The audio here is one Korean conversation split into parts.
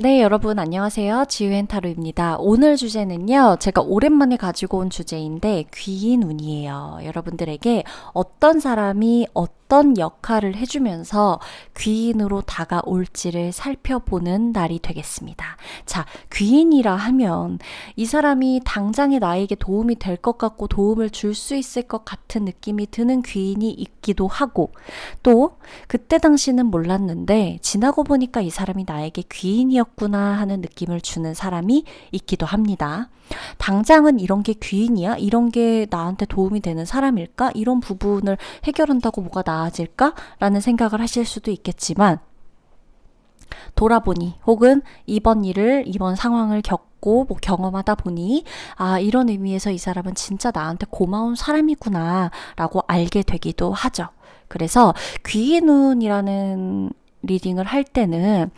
네, 여러분 안녕하세요. 지유앤타로입니다. 오늘 주제는요, 제가 오랜만에 가지고 온 주제인데 귀인운이에요. 여러분들에게 어떤 사람이 어떤 역할을 해주면서 귀인으로 다가올지를 살펴보는 날이 되겠습니다. 자, 귀인이라 하면 이 사람이 당장에 나에게 도움이 될 것 같고 도움을 줄 수 있을 것 같은 느낌이 드는 귀인이 있기도 하고, 또 그때 당시는 몰랐는데 지나고 보니까 이 사람이 나에게 귀인이었구나 하는 느낌을 주는 사람이 있기도 합니다. 당장은 이런 게 귀인이야? 이런 게 나한테 도움이 되는 사람일까? 이런 부분을 해결한다고 뭐가 나아질까? 라는 생각을 하실 수도 있겠지만, 돌아보니 혹은 이번 상황을 겪고 뭐 경험하다 보니, 아, 이런 의미에서 이 사람은 진짜 나한테 고마운 사람이구나 라고 알게 되기도 하죠. 그래서 귀인운이라는 리딩을 할 때는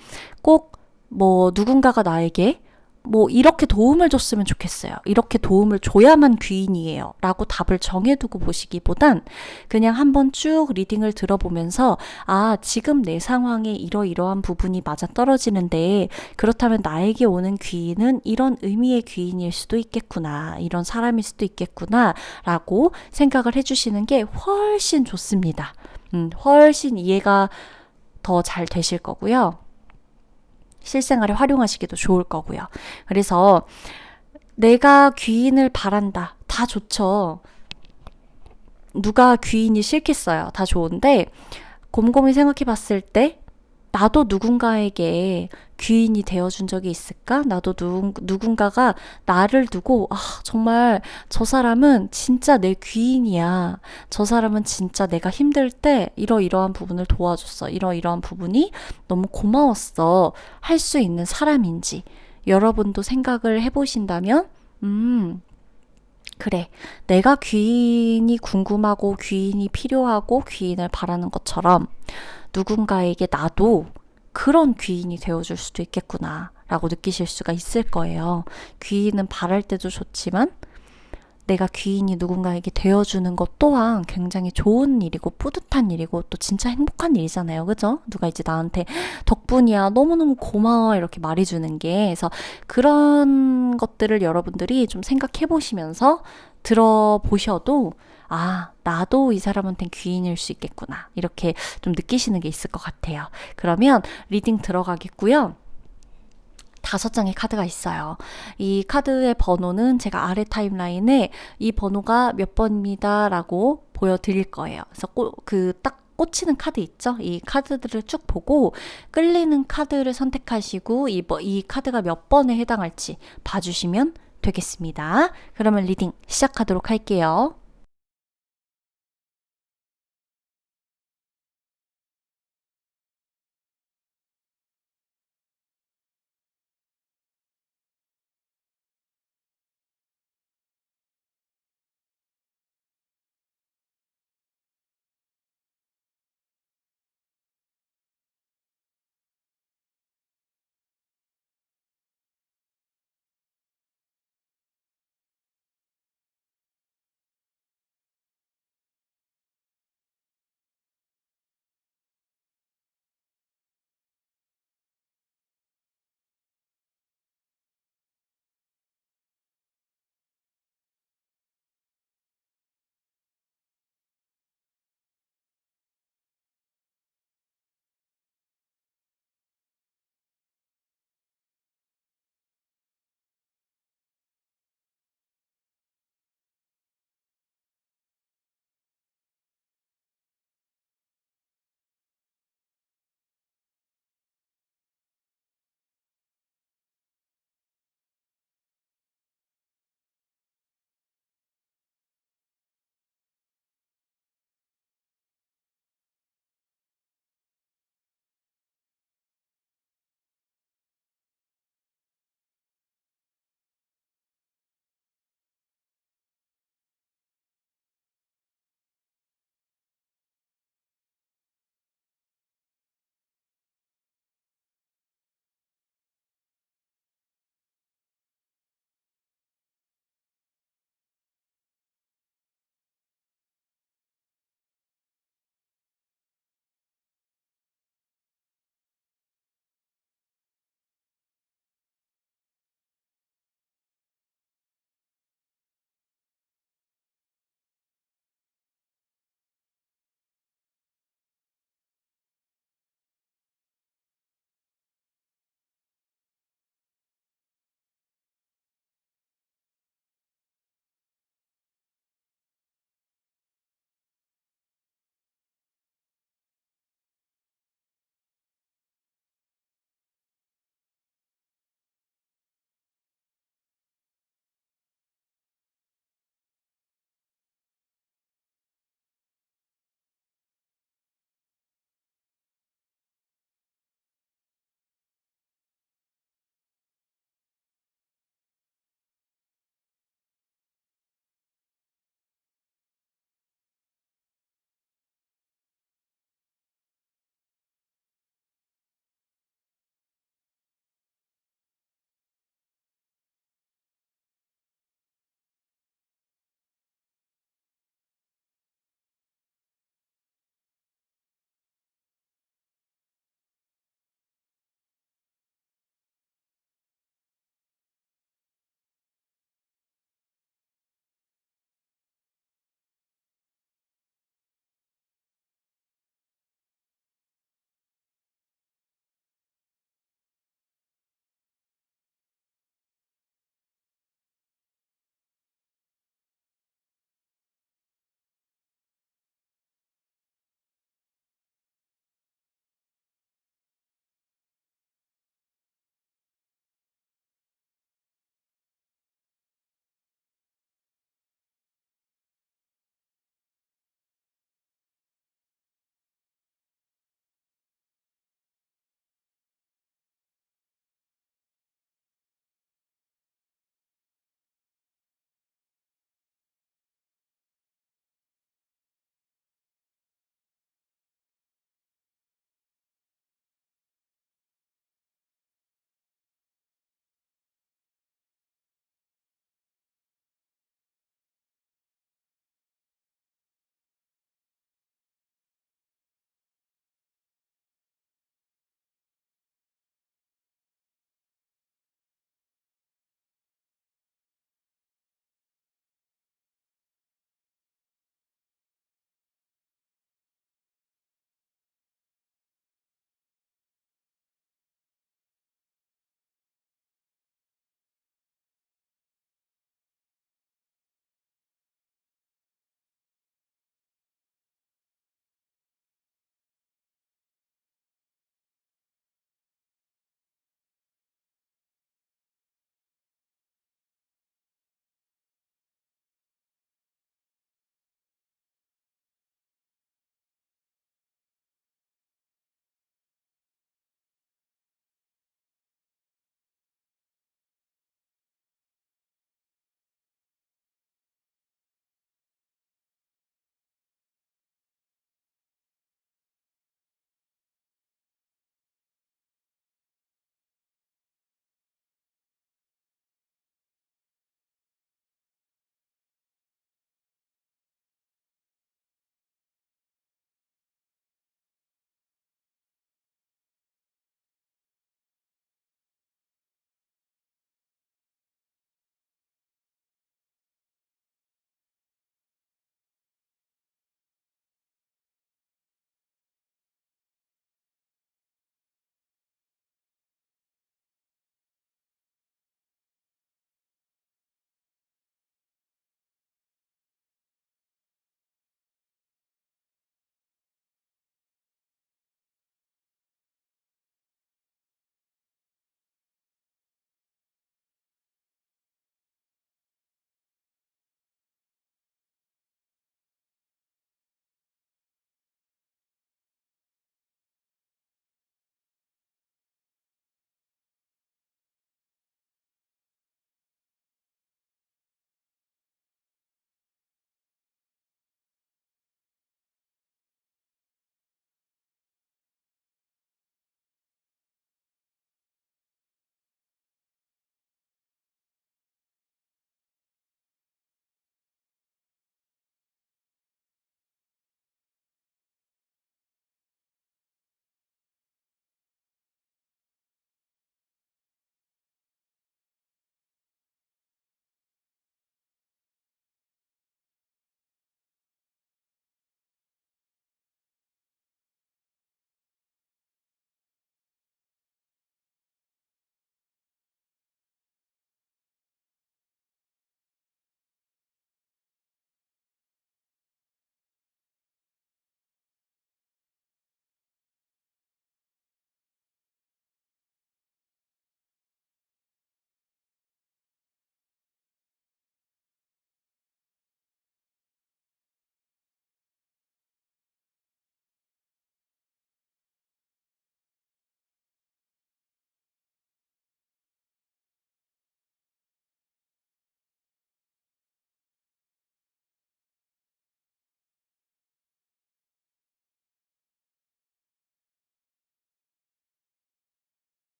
꼭 뭐 누군가가 나에게 뭐 이렇게 도움을 줬으면 좋겠어요, 이렇게 도움을 줘야만 귀인이에요 라고 답을 정해두고 보시기보단 그냥 한번 쭉 리딩을 들어보면서, 아, 지금 내 상황에 이러이러한 부분이 맞아떨어지는데 그렇다면 나에게 오는 귀인은 이런 의미의 귀인일 수도 있겠구나, 이런 사람일 수도 있겠구나 라고 생각을 해주시는 게 훨씬 좋습니다. 훨씬 이해가 더 잘 되실 거고요. 실생활에 활용하시기도 좋을 거고요. 그래서 내가 귀인을 바란다, 다 좋죠. 누가 귀인이 싫겠어요. 다 좋은데 곰곰이 생각해 봤을 때 나도 누군가에게 귀인이 되어준 적이 있을까? 나도 누군가가 나를 두고, 아, 정말 저 사람은 진짜 내 귀인이야, 저 사람은 진짜 내가 힘들 때 이러이러한 부분을 도와줬어, 이러이러한 부분이 너무 고마웠어, 할 수 있는 사람인지 여러분도 생각을 해보신다면, 그래, 내가 귀인이 궁금하고 귀인이 필요하고 귀인을 바라는 것처럼 누군가에게 나도 그런 귀인이 되어줄 수도 있겠구나 라고 느끼실 수가 있을 거예요. 귀인은 바랄 때도 좋지만 내가 귀인이 누군가에게 되어주는 것 또한 굉장히 좋은 일이고 뿌듯한 일이고 또 진짜 행복한 일이잖아요. 그죠? 누가 이제 나한테 덕분이야, 너무너무 고마워, 이렇게 말해주는 게. 그래서 그런 것들을 여러분들이 좀 생각해 보시면서 들어보셔도, 아, 나도 이 사람한텐 귀인일 수 있겠구나, 이렇게 좀 느끼시는 게 있을 것 같아요. 그러면 리딩 들어가겠고요. 5장의 카드가 있어요. 이 카드의 번호는 제가 아래 타임라인에 이 번호가 몇 번입니다 라고 보여드릴 거예요. 그래서 딱 꽂히는 카드 있죠? 이 카드들을 쭉 보고 끌리는 카드를 선택하시고 이 카드가 몇 번에 해당할지 봐주시면 되겠습니다. 그러면 리딩 시작하도록 할게요.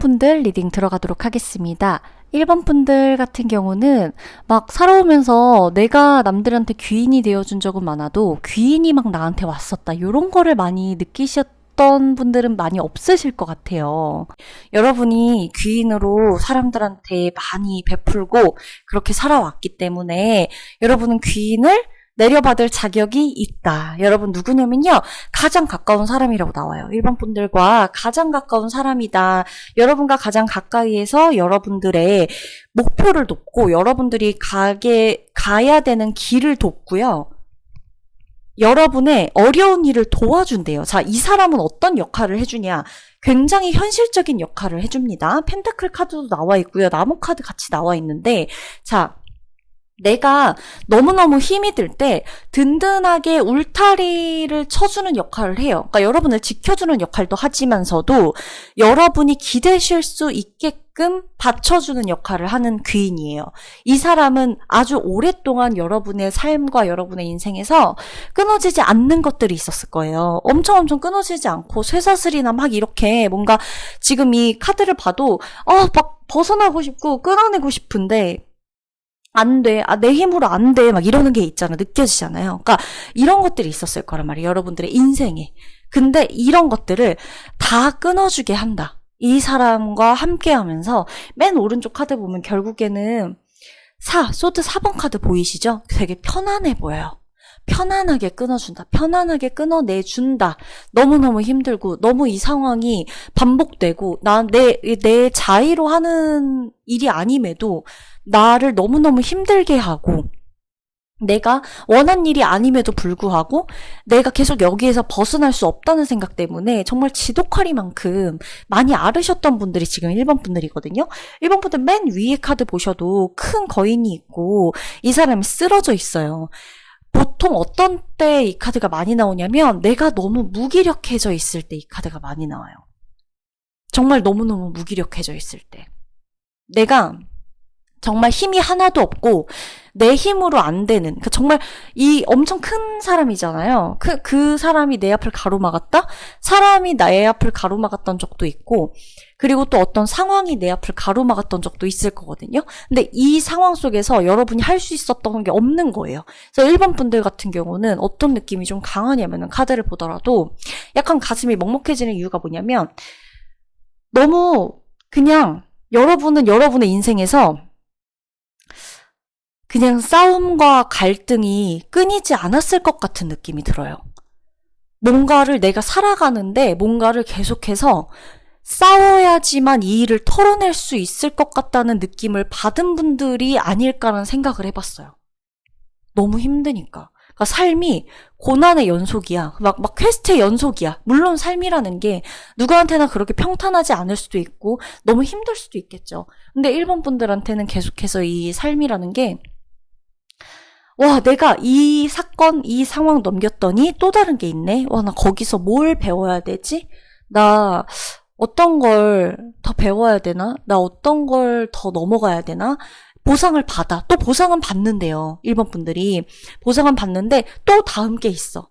분들 리딩 들어가도록 하겠습니다. 1번 분들 같은 경우는 막 살아오면서 내가 남들한테 귀인이 되어준 적은 많아도 귀인이 막 나한테 왔었다. 이런 거를 많이 느끼셨던 분들은 많이 없으실 것 같아요. 여러분이 귀인으로 사람들한테 많이 베풀고 그렇게 살아왔기 때문에 여러분은 귀인을 내려받을 자격이 있다. 여러분 누구냐면요. 가장 가까운 사람이라고 나와요. 1번 분들과 가장 가까운 사람이다. 여러분과 가장 가까이에서 여러분들의 목표를 돕고 여러분들이 가야 되는 길을 돕고요. 여러분의 어려운 일을 도와준대요. 자, 이 사람은 어떤 역할을 해주냐? 굉장히 현실적인 역할을 해줍니다. 펜타클 카드도 나와 있고요. 나무 카드 같이 나와 있는데 자, 내가 너무너무 힘이 들 때 든든하게 울타리를 쳐주는 역할을 해요. 그러니까 여러분을 지켜주는 역할도 하지만서도 여러분이 기대실 수 있게끔 받쳐주는 역할을 하는 귀인이에요. 이 사람은 아주 오랫동안 여러분의 삶과 여러분의 인생에서 끊어지지 않는 것들이 있었을 거예요. 엄청 끊어지지 않고 쇠사슬이나 막 이렇게 뭔가 지금 이 카드를 봐도 막 벗어나고 싶고 끊어내고 싶은데 안 돼. 내 힘으로 안 돼. 막 이러는 게 있잖아. 느껴지잖아요. 그러니까 이런 것들이 있었을 거란 말이에요. 여러분들의 인생에. 근데 이런 것들을 다 끊어주게 한다. 이 사람과 함께 하면서 맨 오른쪽 카드 보면 결국에는 소드 4번 카드 보이시죠? 되게 편안해 보여요. 편안하게 끊어준다. 편안하게 끊어내준다. 너무너무 힘들고 너무 이 상황이 반복되고 내 자의로 하는 일이 아님에도 나를 너무너무 힘들게 하고 내가 원한 일이 아님에도 불구하고 내가 계속 여기에서 벗어날 수 없다는 생각 때문에 정말 지독하리만큼 많이 앓으셨던 분들이 지금 1번 분들이거든요. 1번 분들 맨 위에 카드 보셔도 큰 거인이 있고 이 사람이 쓰러져 있어요. 보통 어떤 때 이 카드가 많이 나오냐면 내가 너무 무기력해져 있을 때 이 카드가 많이 나와요. 정말 너무너무 무기력해져 있을 때. 내가 정말 힘이 하나도 없고 내 힘으로 안 되는 그러니까 정말 이 엄청 큰 사람이잖아요. 그 사람이 내 앞을 가로막았다? 사람이 나의 앞을 가로막았던 적도 있고 그리고 또 어떤 상황이 내 앞을 가로막았던 적도 있을 거거든요. 근데 이 상황 속에서 여러분이 할 수 있었던 게 없는 거예요. 그래서 1번 분들 같은 경우는 어떤 느낌이 좀 강하냐면은 카드를 보더라도 약간 가슴이 먹먹해지는 이유가 뭐냐면 너무 그냥 여러분은 여러분의 인생에서 그냥 싸움과 갈등이 끊이지 않았을 것 같은 느낌이 들어요. 뭔가를 내가 살아가는데 뭔가를 계속해서 싸워야지만 이 일을 털어낼 수 있을 것 같다는 느낌을 받은 분들이 아닐까라는 생각을 해봤어요. 너무 힘드니까. 그러니까 삶이 고난의 연속이야. 막 퀘스트의 연속이야. 물론 삶이라는 게 누구한테나 그렇게 평탄하지 않을 수도 있고 너무 힘들 수도 있겠죠. 근데 1번 분들한테는 계속해서 이 삶이라는 게 내가 이 사건, 이 상황 넘겼더니 또 다른 게 있네. 나 거기서 뭘 배워야 되지? 나 어떤 걸 더 배워야 되나? 나 어떤 걸 더 넘어가야 되나? 보상을 받아. 또 보상은 받는데요. 1번 분들이. 보상은 받는데 또 다음 게 있어.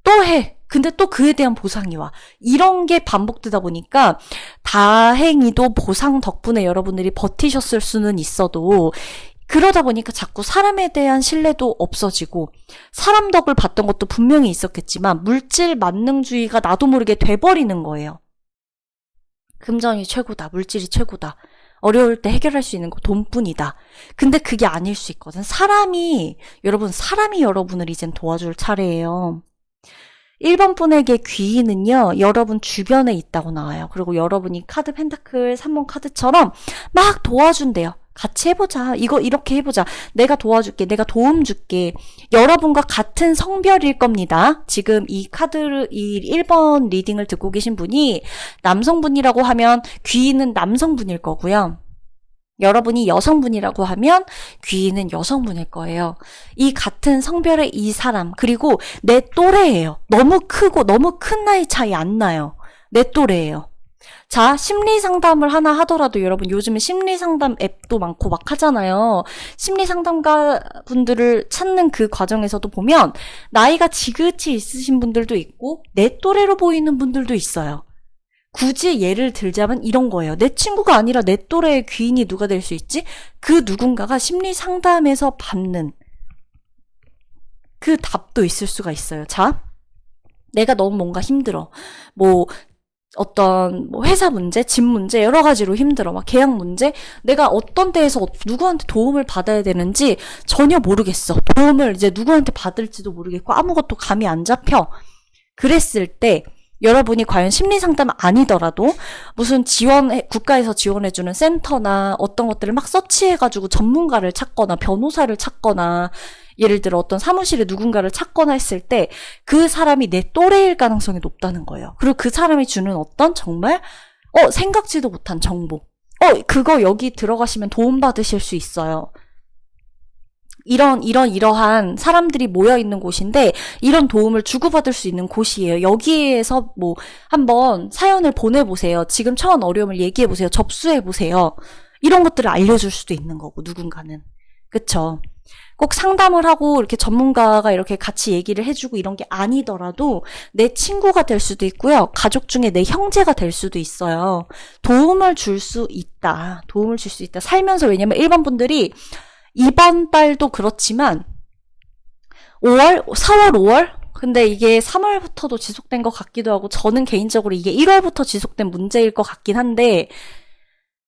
또 해. 근데 또 그에 대한 보상이 와. 이런 게 반복되다 보니까 다행히도 보상 덕분에 여러분들이 버티셨을 수는 있어도 그러다 보니까 자꾸 사람에 대한 신뢰도 없어지고 사람 덕을 봤던 것도 분명히 있었겠지만 물질 만능주의가 나도 모르게 돼버리는 거예요. 금전이 최고다. 물질이 최고다. 어려울 때 해결할 수 있는 거 돈뿐이다. 근데 그게 아닐 수 있거든. 사람이 여러분을 이젠 도와줄 차례예요. 1번 분에게 귀인은요, 여러분 주변에 있다고 나와요. 그리고 여러분이 카드 펜타클 3번 카드처럼 막 도와준대요. 같이 해보자. 이거 이렇게 해보자. 내가 도와줄게. 내가 도움 줄게. 여러분과 같은 성별일 겁니다. 지금 이 1번 리딩을 듣고 계신 분이 남성분이라고 하면 귀인은 남성분일 거고요. 여러분이 여성분이라고 하면 귀인은 여성분일 거예요. 이 같은 성별의 이 사람, 그리고 내 또래예요. 너무 크고 너무 큰 나이 차이 안 나요. 내 또래예요. 자, 심리 상담을 하나 하더라도 여러분 요즘에 심리 상담 앱도 많고 막 하잖아요. 심리 상담가 분들을 찾는 그 과정에서도 보면 나이가 지긋이 있으신 분들도 있고 내 또래로 보이는 분들도 있어요. 굳이 예를 들자면 이런 거예요. 내 친구가 아니라 내 또래의 귀인이 누가 될 수 있지? 그 누군가가 심리 상담에서 받는 그 답도 있을 수가 있어요. 자, 내가 너무 뭔가 힘들어. 뭐 어떤 뭐 회사 문제, 집 문제 여러 가지로 힘들어. 막 계약 문제. 내가 어떤 데에서 누구한테 도움을 받아야 되는지 전혀 모르겠어. 도움을 이제 누구한테 받을지도 모르겠고 아무것도 감이 안 잡혀. 그랬을 때 여러분이 과연 심리상담 아니더라도 무슨 국가에서 지원해주는 센터나 어떤 것들을 막 서치해가지고 전문가를 찾거나 변호사를 찾거나 예를 들어 어떤 사무실에 누군가를 찾거나 했을 때 그 사람이 내 또래일 가능성이 높다는 거예요. 그리고 그 사람이 주는 어떤 정말 생각지도 못한 정보. 그거 여기 들어가시면 도움받으실 수 있어요. 이러한 사람들이 모여있는 곳인데, 이런 도움을 주고받을 수 있는 곳이에요. 여기에서 뭐, 한번 사연을 보내보세요. 지금 처한 어려움을 얘기해보세요. 접수해보세요. 이런 것들을 알려줄 수도 있는 거고, 누군가는. 그쵸? 꼭 상담을 하고, 이렇게 전문가가 이렇게 같이 얘기를 해주고 이런 게 아니더라도, 내 친구가 될 수도 있고요. 가족 중에 내 형제가 될 수도 있어요. 도움을 줄 수 있다. 도움을 줄 수 있다. 살면서 왜냐면 일반 분들이 이번 달도 그렇지만 4월, 5월? 근데 이게 3월부터도 지속된 것 같기도 하고 저는 개인적으로 이게 1월부터 지속된 문제일 것 같긴 한데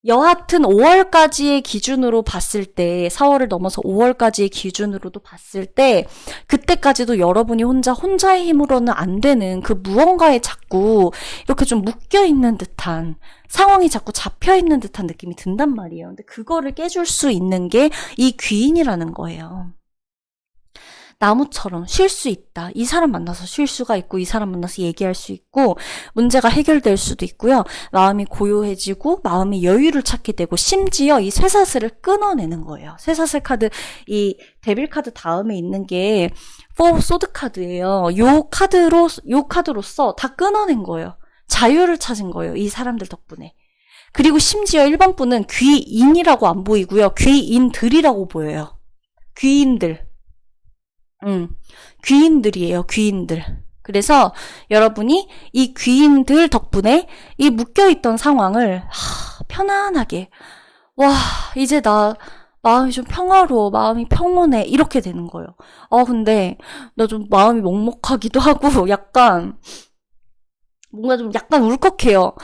여하튼 5월까지의 기준으로 봤을 때 4월을 넘어서 5월까지의 기준으로도 봤을 때 그때까지도 여러분이 혼자의 힘으로는 안 되는 그 무언가에 자꾸 이렇게 좀 묶여있는 듯한 상황이 자꾸 잡혀있는 듯한 느낌이 든단 말이에요. 근데 그거를 깨줄 수 있는 게 이 귀인이라는 거예요. 나무처럼 쉴 수 있다. 이 사람 만나서 쉴 수가 있고 이 사람 만나서 얘기할 수 있고 문제가 해결될 수도 있고요. 마음이 고요해지고 마음이 여유를 찾게 되고 심지어 이 쇠사슬을 끊어내는 거예요. 쇠사슬 카드, 이 데빌 카드 다음에 있는 게 포 소드 카드예요. 요 카드로서 다 끊어낸 거예요. 자유를 찾은 거예요. 이 사람들 덕분에. 그리고 심지어 1번 분은 귀인이라고 안 보이고요. 귀인들이라고 보여요. 귀인들. 귀인들이에요, 귀인들. 그래서 여러분이 이 귀인들 덕분에 이 묶여있던 상황을 편안하게 이제 나 마음이 좀 평화로워, 마음이 평온해 이렇게 되는 거예요. 근데 나 좀 마음이 먹먹하기도 하고 약간 뭔가 좀 약간 울컥해요.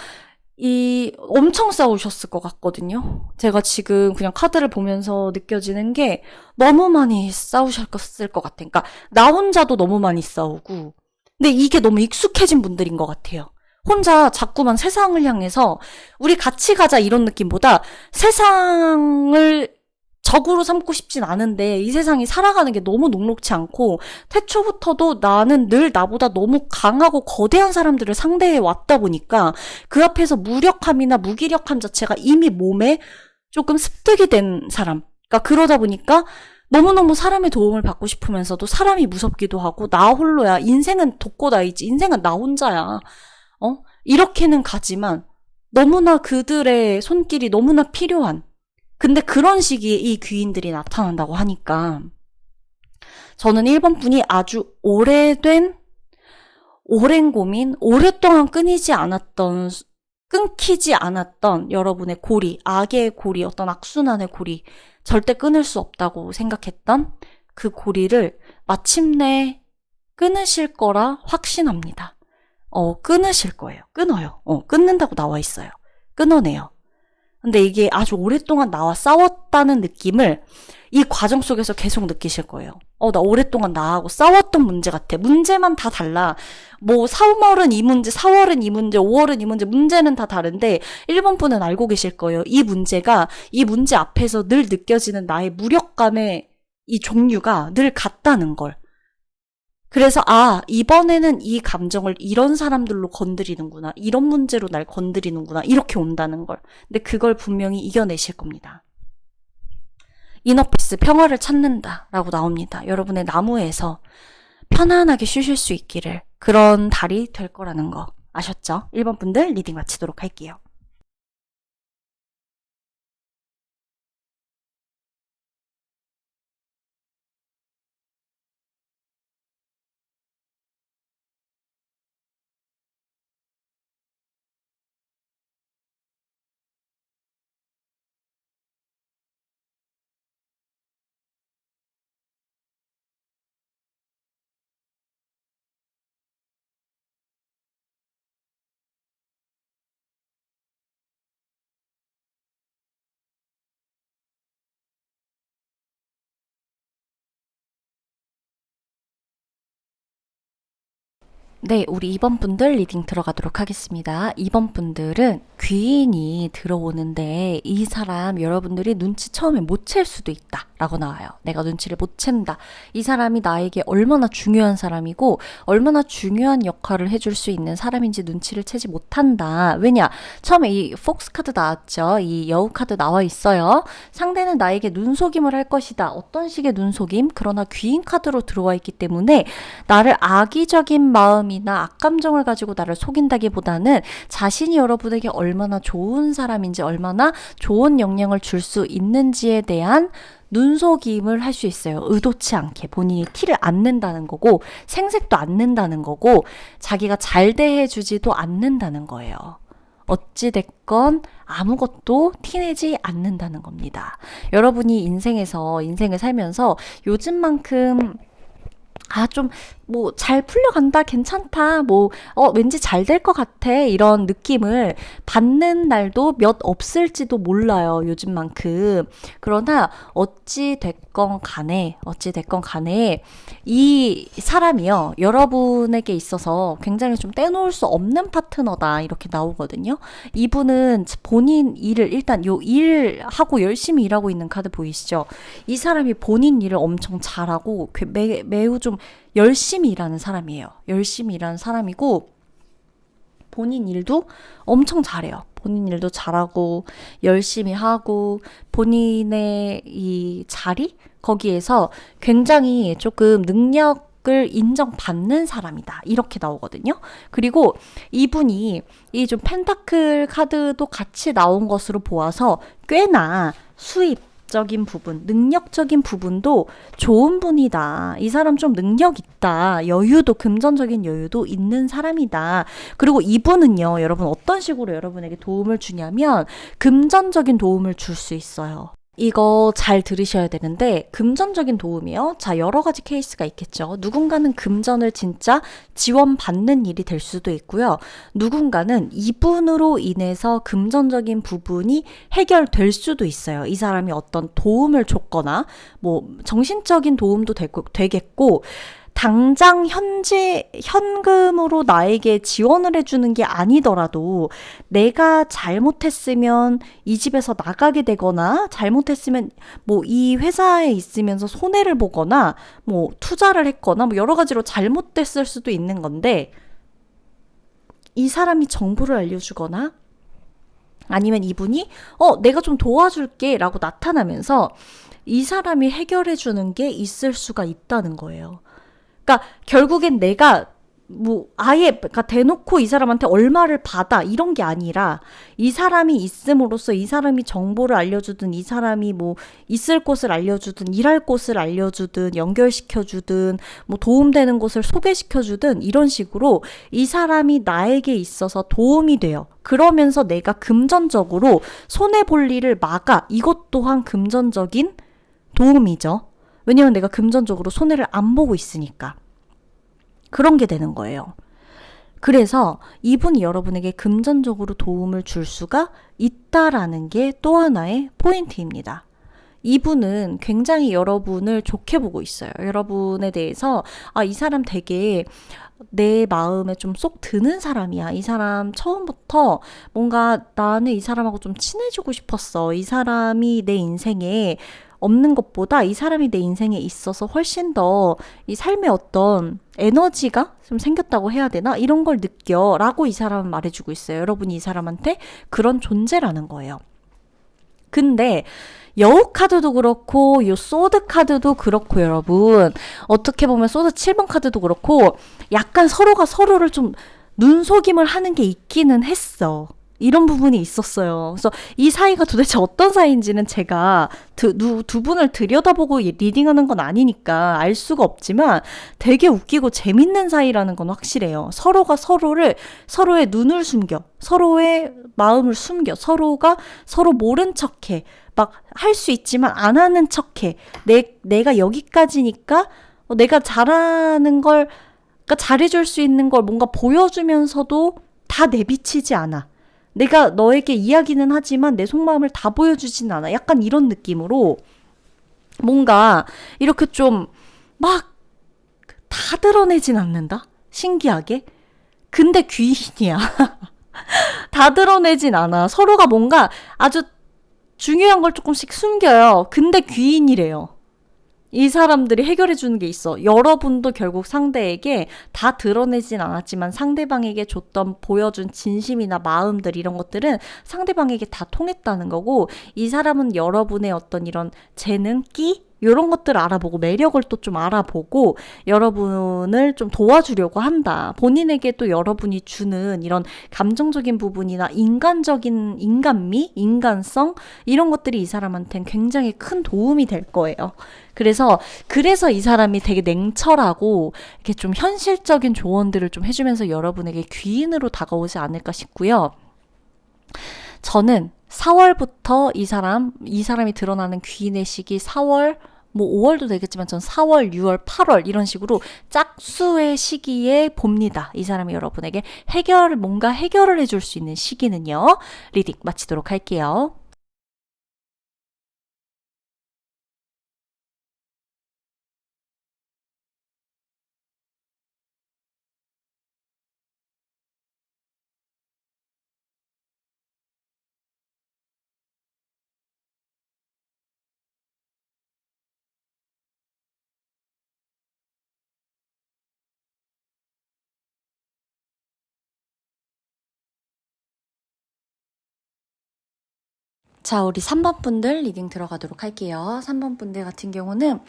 엄청 싸우셨을 것 같거든요. 제가 지금 그냥 카드를 보면서 느껴지는 게 너무 많이 싸우셨을 것 같아. 그러니까 나 혼자도 너무 많이 싸우고 근데 이게 너무 익숙해진 분들인 것 같아요. 혼자 자꾸만 세상을 향해서 우리 같이 가자 이런 느낌보다 세상을 적으로 삼고 싶진 않은데 이 세상이 살아가는 게 너무 녹록지 않고 태초부터도 나는 늘 나보다 너무 강하고 거대한 사람들을 상대해 왔다 보니까 그 앞에서 무력함이나 무기력함 자체가 이미 몸에 조금 습득이 된 사람. 그러다 보니까 너무너무 사람의 도움을 받고 싶으면서도 사람이 무섭기도 하고 나 홀로야. 인생은 독고다이지. 인생은 나 혼자야. 이렇게는 가지만 너무나 그들의 손길이 너무나 필요한 근데 그런 시기에 이 귀인들이 나타난다고 하니까 저는 1번 분이 아주 오랜 고민, 오랫동안 끊기지 않았던 여러분의 고리, 악의 고리, 어떤 악순환의 고리, 절대 끊을 수 없다고 생각했던 그 고리를 마침내 끊으실 거라 확신합니다. 끊으실 거예요. 끊어요. 끊는다고 나와 있어요. 끊어내요. 근데 이게 아주 오랫동안 나와 싸웠다는 느낌을 이 과정 속에서 계속 느끼실 거예요. 나 오랫동안 나하고 싸웠던 문제 같아. 문제만 다 달라. 뭐 3월은 이 문제, 4월은 이 문제, 5월은 이 문제, 문제는 다 다른데 1번 분은 알고 계실 거예요. 이 문제 앞에서 늘 느껴지는 나의 무력감의 이 종류가 늘 같다는 걸. 그래서 이번에는 이 감정을 이런 사람들로 건드리는구나. 이런 문제로 날 건드리는구나. 이렇게 온다는 걸. 근데 그걸 분명히 이겨내실 겁니다. 이너피스 평화를 찾는다라고 나옵니다. 여러분의 나무에서 편안하게 쉬실 수 있기를 그런 달이 될 거라는 거 아셨죠? 1번 분들 리딩 마치도록 할게요. 네, 우리 2번 분들 리딩 들어가도록 하겠습니다. 2번 분들은 귀인이 들어오는데 이 사람 여러분들이 눈치 처음에 못 챌 수도 있다 라고 나와요. 내가 눈치를 못 챈다. 이 사람이 나에게 얼마나 중요한 사람이고 얼마나 중요한 역할을 해줄 수 있는 사람인지 눈치를 채지 못한다. 왜냐? 처음에 이 폭스 카드 나왔죠. 이 여우 카드 나와 있어요. 상대는 나에게 눈속임을 할 것이다. 어떤 식의 눈속임? 그러나 귀인 카드로 들어와 있기 때문에 나를 악의적인 마음이나 악감정을 가지고 나를 속인다기보다는 자신이 여러분에게 얼마나 좋은 사람인지 얼마나 좋은 영향을 줄 수 있는지에 대한 눈속임을 할 수 있어요. 의도치 않게 본인이 티를 안 낸다는 거고 생색도 안 낸다는 거고 자기가 잘 대해주지도 않는다는 거예요. 어찌됐건 아무것도 티내지 않는다는 겁니다. 여러분이 인생을 살면서 요즘만큼 좀, 잘 풀려간다, 괜찮다, 왠지 잘 될 것 같아, 이런 느낌을 받는 날도 몇 없을지도 몰라요, 요즘만큼. 그러나, 어찌됐건 간에, 이 사람이요, 여러분에게 있어서 굉장히 좀 떼놓을 수 없는 파트너다, 이렇게 나오거든요. 이분은 본인 일을, 일단 요 일하고 열심히 일하고 있는 카드 보이시죠? 이 사람이 본인 일을 엄청 잘하고, 매우 좀 열심히 일하는 사람이에요. 열심히 일하는 사람이고 본인 일도 엄청 잘해요. 본인 일도 잘하고 열심히 하고 본인의 이 자리 거기에서 굉장히 조금 능력을 인정받는 사람이다. 이렇게 나오거든요. 그리고 이분이 이 좀 펜타클 카드도 같이 나온 것으로 보아서 꽤나 적인 부분, 능력적인 부분도 좋은 분이다. 이 사람 좀 능력 있다. 금전적인 여유도 있는 사람이다. 그리고 이분은요, 여러분 어떤 식으로 여러분에게 도움을 주냐면 금전적인 도움을 줄 수 있어요. 이거 잘 들으셔야 되는데 금전적인 도움이요. 자, 여러 가지 케이스가 있겠죠. 누군가는 금전을 진짜 지원받는 일이 될 수도 있고요. 누군가는 이분으로 인해서 금전적인 부분이 해결될 수도 있어요. 이 사람이 어떤 도움을 줬거나 정신적인 도움도 되겠고 당장 현금으로 나에게 지원을 해주는 게 아니더라도 내가 잘못했으면 이 집에서 나가게 되거나 잘못했으면 이 회사에 있으면서 손해를 보거나 투자를 했거나 여러 가지로 잘못됐을 수도 있는 건데 이 사람이 정보를 알려주거나 아니면 이분이 내가 좀 도와줄게 라고 나타나면서 이 사람이 해결해주는 게 있을 수가 있다는 거예요. 그러니까 결국엔 내가 그러니까 대놓고 이 사람한테 얼마를 받아 이런 게 아니라 이 사람이 있음으로써 이 사람이 정보를 알려주든 이 사람이 있을 곳을 알려주든 일할 곳을 알려주든 연결시켜주든 도움되는 곳을 소개시켜주든 이런 식으로 이 사람이 나에게 있어서 도움이 돼요. 그러면서 내가 금전적으로 손해볼 일을 막아. 이것 또한 금전적인 도움이죠. 왜냐면 내가 금전적으로 손해를 안 보고 있으니까. 그런 게 되는 거예요. 그래서 이분이 여러분에게 금전적으로 도움을 줄 수가 있다라는 게 또 하나의 포인트입니다. 이분은 굉장히 여러분을 좋게 보고 있어요. 여러분에 대해서 이 사람 되게 내 마음에 좀 쏙 드는 사람이야. 이 사람 처음부터 뭔가 나는 이 사람하고 좀 친해지고 싶었어. 이 사람이 내 인생에 없는 것보다 이 사람이 내 인생에 있어서 훨씬 더 이 삶의 어떤 에너지가 좀 생겼다고 해야 되나? 이런 걸 느껴 라고 이 사람은 말해주고 있어요. 여러분이 이 사람한테 그런 존재라는 거예요. 근데 여우 카드도 그렇고 요 소드 카드도 그렇고 여러분 어떻게 보면 소드 7번 카드도 그렇고 약간 서로가 서로를 좀 눈속임을 하는 게 있기는 했어. 이런 부분이 있었어요. 그래서 이 사이가 도대체 어떤 사이인지는 제가 두 분을 들여다보고 리딩하는 건 아니니까 알 수가 없지만 되게 웃기고 재밌는 사이라는 건 확실해요. 서로가 서로의 눈을 숨겨, 서로의 마음을 숨겨, 서로가 서로 모른 척해. 막 할 수 있지만 안 하는 척해. 내가 여기까지니까 내가 잘하는 걸, 그러니까 잘해줄 수 있는 걸 뭔가 보여주면서도 다 내비치지 않아. 내가 너에게 이야기는 하지만 내 속마음을 다 보여주진 않아. 약간 이런 느낌으로 뭔가 이렇게 좀 막 다 드러내진 않는다? 신기하게. 근데 귀인이야. 다 드러내진 않아. 서로가 뭔가 아주 중요한 걸 조금씩 숨겨요. 근데 귀인이래요. 이 사람들이 해결해 주는 게 있어. 여러분도 결국 상대에게 다 드러내진 않았지만 상대방에게 보여준 진심이나 마음들 이런 것들은 상대방에게 다 통했다는 거고, 이 사람은 여러분의 어떤 이런 재능, 끼? 이런 것들을 알아보고 매력을 또 좀 알아보고 여러분을 좀 도와주려고 한다. 본인에게 또 여러분이 주는 이런 감정적인 부분이나 인간적인 인간미, 인간성 이런 것들이 이 사람한테는 굉장히 큰 도움이 될 거예요. 그래서 이 사람이 되게 냉철하고 이렇게 좀 현실적인 조언들을 좀 해주면서 여러분에게 귀인으로 다가오지 않을까 싶고요. 저는 4월부터 이 사람이 드러나는 귀인의 시기 4월, 뭐 5월도 되겠지만 전 4월, 6월, 8월 이런 식으로 짝수의 시기에 봅니다. 이 사람이 여러분에게 뭔가 해결을 해줄 수 있는 시기는요. 리딩 마치도록 할게요. 자, 우리 3번 분들 리딩 들어가도록 할게요. 3번 분들 같은 경우는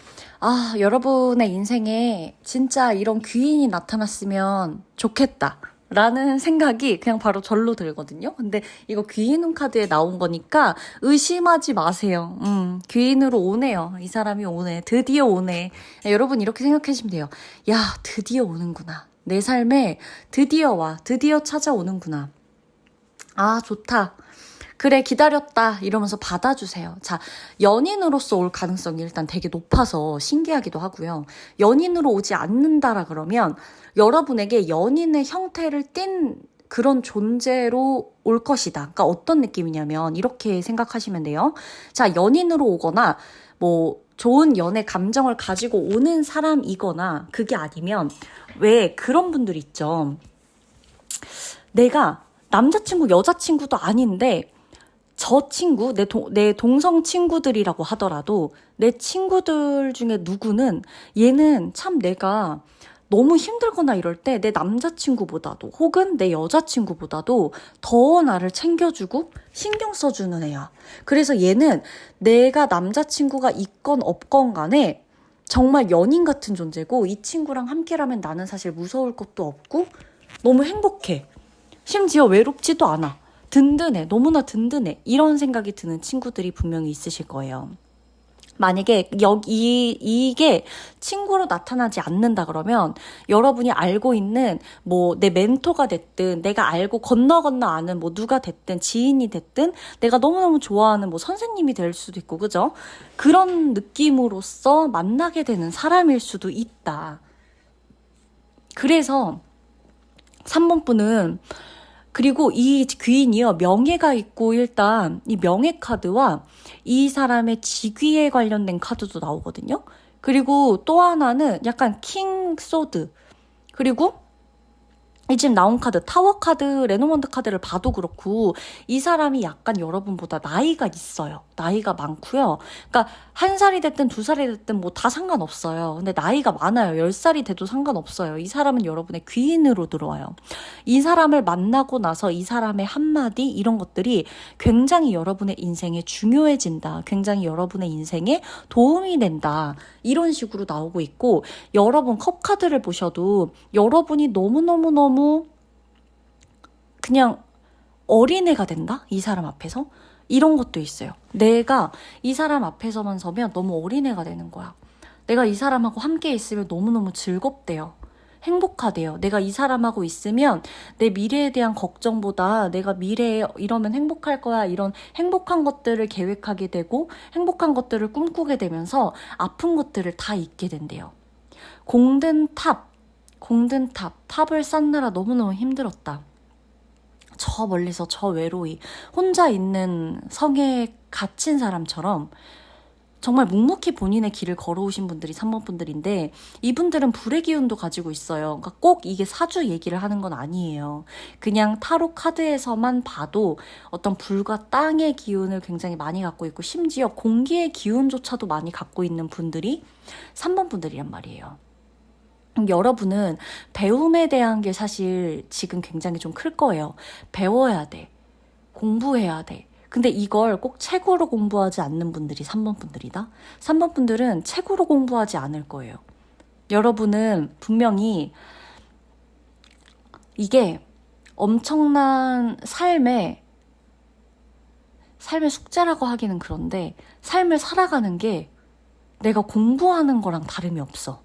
여러분의 인생에 진짜 이런 귀인이 나타났으면 좋겠다 라는 생각이 그냥 바로 절로 들거든요. 근데 이거 귀인 카드에 나온 거니까 의심하지 마세요. 귀인으로 오네요. 이 사람이 오네. 드디어 오네. 여러분 이렇게 생각하시면 돼요. 야, 드디어 오는구나. 내 삶에 드디어 와. 드디어 찾아오는구나. 아, 좋다. 그래, 기다렸다. 이러면서 받아주세요. 자, 연인으로서 올 가능성이 일단 되게 높아서 신기하기도 하고요. 연인으로 오지 않는다라 그러면 여러분에게 연인의 형태를 띤 그런 존재로 올 것이다. 그러니까 어떤 느낌이냐면 이렇게 생각하시면 돼요. 자, 연인으로 오거나 뭐 좋은 연애 감정을 가지고 오는 사람이거나 그게 아니면 왜 그런 분들 있죠. 내가 남자친구, 여자친구도 아닌데 저 친구, 내 동성 친구들이라고 하더라도 내 친구들 중에 누구는 얘는 참 내가 너무 힘들거나 이럴 때 내 남자친구보다도 혹은 내 여자친구보다도 더 나를 챙겨주고 신경 써주는 애야. 그래서 얘는 내가 남자친구가 있건 없건 간에 정말 연인 같은 존재고 이 친구랑 함께라면 나는 사실 무서울 것도 없고 너무 행복해. 심지어 외롭지도 않아. 든든해. 너무나 든든해. 이런 생각이 드는 친구들이 분명히 있으실 거예요. 만약에 이게 친구로 나타나지 않는다 그러면 여러분이 알고 있는 뭐 내 멘토가 됐든 내가 알고 건너 아는 뭐 누가 됐든 지인이 됐든 내가 너무너무 좋아하는 뭐 선생님이 될 수도 있고 그죠? 그런 느낌으로서 만나게 되는 사람일 수도 있다. 그래서 3번 분은 그리고 이 귀인이요, 명예가 있고 일단 이 명예 카드와 이 사람의 직위에 관련된 카드도 나오거든요. 그리고 또 하나는 약간 킹 소드. 그리고 이 지금 나온 카드, 타워 카드, 레노먼드 카드를 봐도 그렇고 이 사람이 약간 여러분보다 나이가 있어요. 나이가 많고요. 그러니까 1살이 됐든 2살이 됐든 뭐 다 상관없어요. 근데 나이가 많아요. 10살이 돼도 상관없어요. 이 사람은 여러분의 귀인으로 들어와요. 이 사람을 만나고 나서 이 사람의 한마디 이런 것들이 굉장히 여러분의 인생에 중요해진다. 굉장히 여러분의 인생에 도움이 된다. 이런 식으로 나오고 있고 여러분 컵 카드를 보셔도 여러분이 너무너무 그냥 어린애가 된다? 이 사람 앞에서? 이런 것도 있어요. 내가 이 사람 앞에서만 서면 너무 어린애가 되는 거야. 내가 이 사람하고 함께 있으면 너무너무 즐겁대요. 행복하대요. 내가 이 사람하고 있으면 내 미래에 대한 걱정보다 내가 미래에 이러면 행복할 거야. 이런 행복한 것들을 계획하게 되고 행복한 것들을 꿈꾸게 되면서 아픈 것들을 다 잊게 된대요. 탑을 쌓느라 너무너무 힘들었다. 저 멀리서 저 외로이 혼자 있는 성에 갇힌 사람처럼 정말 묵묵히 본인의 길을 걸어오신 분들이 3번 분들인데 이분들은 불의 기운도 가지고 있어요. 그러니까 꼭 이게 사주 얘기를 하는 건 아니에요. 그냥 타로 카드에서만 봐도 어떤 불과 땅의 기운을 굉장히 많이 갖고 있고 심지어 공기의 기운조차도 많이 갖고 있는 분들이 3번 분들이란 말이에요. 여러분은 배움에 대한 게 사실 지금 굉장히 좀 클 거예요. 배워야 돼. 공부해야 돼. 근데 이걸 꼭 책으로 공부하지 않는 분들이 3번 분들이다. 3번 분들은 책으로 공부하지 않을 거예요. 여러분은 분명히 이게 엄청난 삶의 숙제라고 하기는 그런데 삶을 살아가는 게 내가 공부하는 거랑 다름이 없어.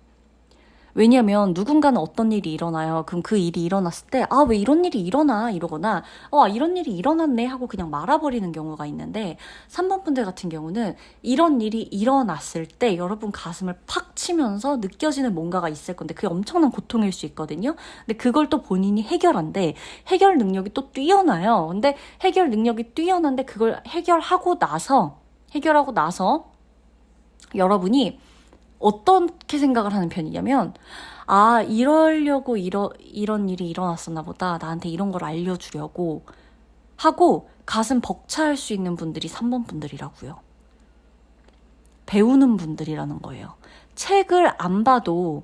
왜냐면 누군가는 어떤 일이 일어나요. 그럼 그 일이 일어났을 때 아, 왜 이런 일이 일어나? 이러거나 이런 일이 일어났네 하고 그냥 말아버리는 경우가 있는데 3번 분들 같은 경우는 이런 일이 일어났을 때 여러분 가슴을 팍 치면서 느껴지는 뭔가가 있을 건데 그게 엄청난 고통일 수 있거든요. 근데 그걸 또 본인이 해결한데 해결 능력이 또 뛰어나요. 근데 해결 능력이 뛰어난데 그걸 해결하고 나서 여러분이 어떻게 생각을 하는 편이냐면 아 이러려고 이런 일이 일어났었나 보다 나한테 이런 걸 알려주려고 하고 가슴 벅차할 수 있는 분들이 3번 분들이라고요. 배우는 분들이라는 거예요. 책을 안 봐도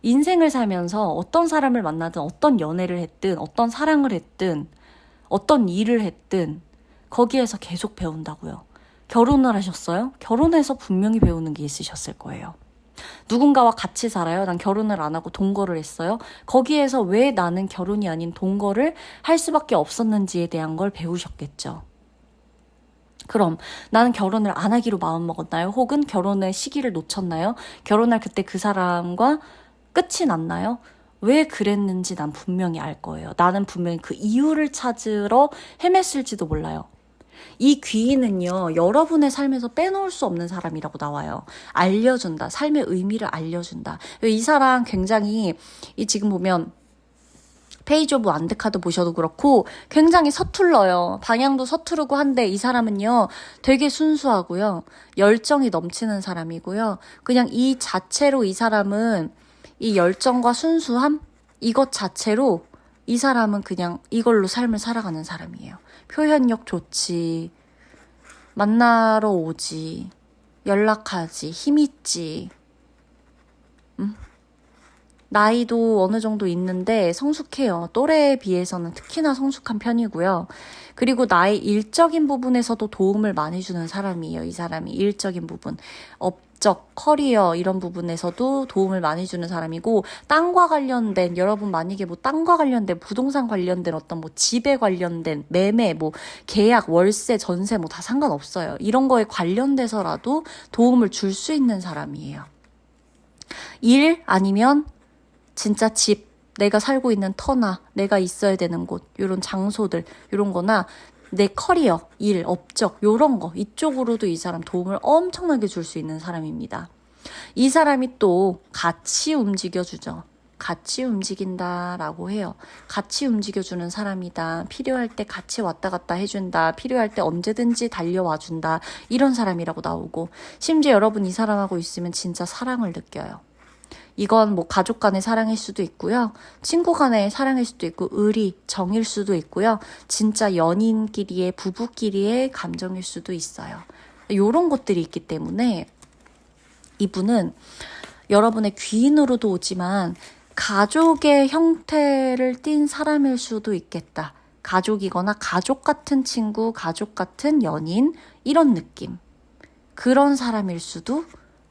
인생을 살면서 어떤 사람을 만나든 어떤 연애를 했든 어떤 사랑을 했든 어떤 일을 했든 거기에서 계속 배운다고요. 결혼을 하셨어요? 결혼해서 분명히 배우는 게 있으셨을 거예요. 누군가와 같이 살아요? 난 결혼을 안 하고 동거를 했어요. 거기에서 왜 나는 결혼이 아닌 동거를 할 수밖에 없었는지에 대한 걸 배우셨겠죠. 그럼 나는 결혼을 안 하기로 마음먹었나요? 혹은 결혼의 시기를 놓쳤나요? 결혼할 그때 그 사람과 끝이 났나요? 왜 그랬는지 난 분명히 알 거예요. 나는 분명히 그 이유를 찾으러 헤맸을지도 몰라요. 이 귀인은요, 여러분의 삶에서 빼놓을 수 없는 사람이라고 나와요. 알려준다. 삶의 의미를 알려준다. 이 사람 굉장히, 지금 보면, 페이지 오브 완드 카드 보셔도 그렇고, 굉장히 서툴러요. 방향도 서투르고 한데, 이 사람은요, 되게 순수하고요. 열정이 넘치는 사람이고요. 그냥 이 자체로 이 사람은, 이 열정과 순수함? 이것 자체로, 이 사람은 그냥 이걸로 삶을 살아가는 사람이에요. 표현력 좋지, 만나러 오지, 연락하지, 힘있지, 나이도 어느 정도 있는데 성숙해요. 또래에 비해서는 특히나 성숙한 편이고요. 그리고 나의 일적인 부분에서도 도움을 많이 주는 사람이에요. 이 사람이 일적인 부분. 업적, 커리어 이런 부분에서도 도움을 많이 주는 사람이고 땅과 관련된 여러분 만약에 뭐 땅과 관련된 부동산 관련된 어떤 뭐 집에 관련된 매매 뭐 계약, 월세, 전세 뭐 다 상관없어요. 이런 거에 관련돼서라도 도움을 줄 수 있는 사람이에요. 일 아니면 진짜 집, 내가 살고 있는 터나 내가 있어야 되는 곳, 이런 장소들, 이런 거나 내 커리어, 일, 업적, 이런 거 이쪽으로도 이 사람 도움을 엄청나게 줄 수 있는 사람입니다. 이 사람이 또 같이 움직여주죠. 같이 움직인다라고 해요. 같이 움직여주는 사람이다. 필요할 때 같이 왔다 갔다 해준다. 필요할 때 언제든지 달려와준다. 이런 사람이라고 나오고 심지어 여러분 이 사람하고 있으면 진짜 사랑을 느껴요. 이건 뭐 가족 간의 사랑일 수도 있고요. 친구 간의 사랑일 수도 있고 의리, 정일 수도 있고요. 진짜 연인끼리의 부부끼리의 감정일 수도 있어요. 이런 것들이 있기 때문에 이분은 여러분의 귀인으로도 오지만 가족의 형태를 띈 사람일 수도 있겠다. 가족이거나 가족 같은 친구, 가족 같은 연인 이런 느낌. 그런 사람일 수도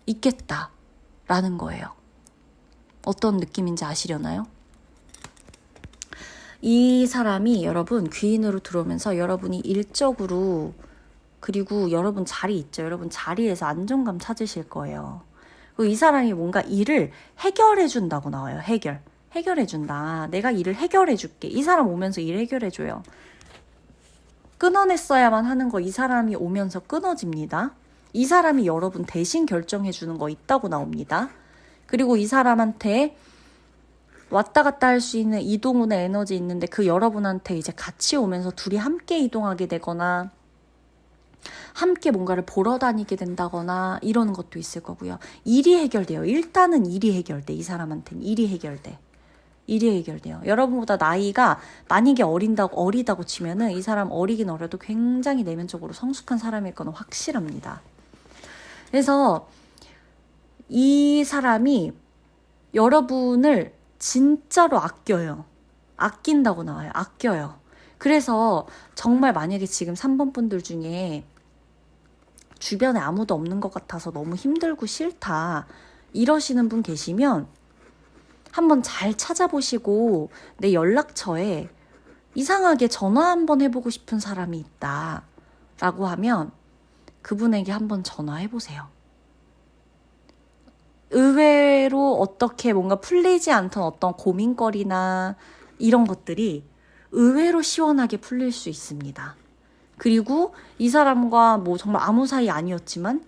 있겠다라는 거예요. 어떤 느낌인지 아시려나요? 이 사람이 여러분 귀인으로 들어오면서 여러분이 일적으로 그리고 여러분 자리 있죠. 여러분 자리에서 안정감 찾으실 거예요. 그리고 이 사람이 뭔가 일을 해결해 준다고 나와요. 해결해 준다. 내가 일을 해결해 줄게. 이 사람 오면서 일 해결해 줘요. 끊어냈어야만 하는 거 이 사람이 오면서 끊어집니다. 이 사람이 여러분 대신 결정해 주는 거 있다고 나옵니다. 그리고 이 사람한테 왔다 갔다 할 수 있는 이동운의 에너지 있는데 그 여러분한테 이제 같이 오면서 둘이 함께 이동하게 되거나 함께 뭔가를 보러 다니게 된다거나 이러는 것도 있을 거고요. 일이 해결돼요. 일단은 일이 해결돼. 이 사람한테는 일이 해결돼. 일이 해결돼요. 여러분보다 나이가 만약에 어리다고 치면은 이 사람 어리긴 어려도 굉장히 내면적으로 성숙한 사람일 거는 확실합니다. 그래서 이 사람이 여러분을 진짜로 아껴요. 아낀다고 나와요. 아껴요. 그래서 정말 만약에 지금 3번 분들 중에 주변에 아무도 없는 것 같아서 너무 힘들고 싫다 이러시는 분 계시면 한번 잘 찾아보시고 내 연락처에 이상하게 전화 한번 해보고 싶은 사람이 있다 라고 하면 그분에게 한번 전화해보세요. 의외로 어떻게 뭔가 풀리지 않던 어떤 고민거리나 이런 것들이 의외로 시원하게 풀릴 수 있습니다. 그리고 이 사람과 뭐 정말 아무 사이 아니었지만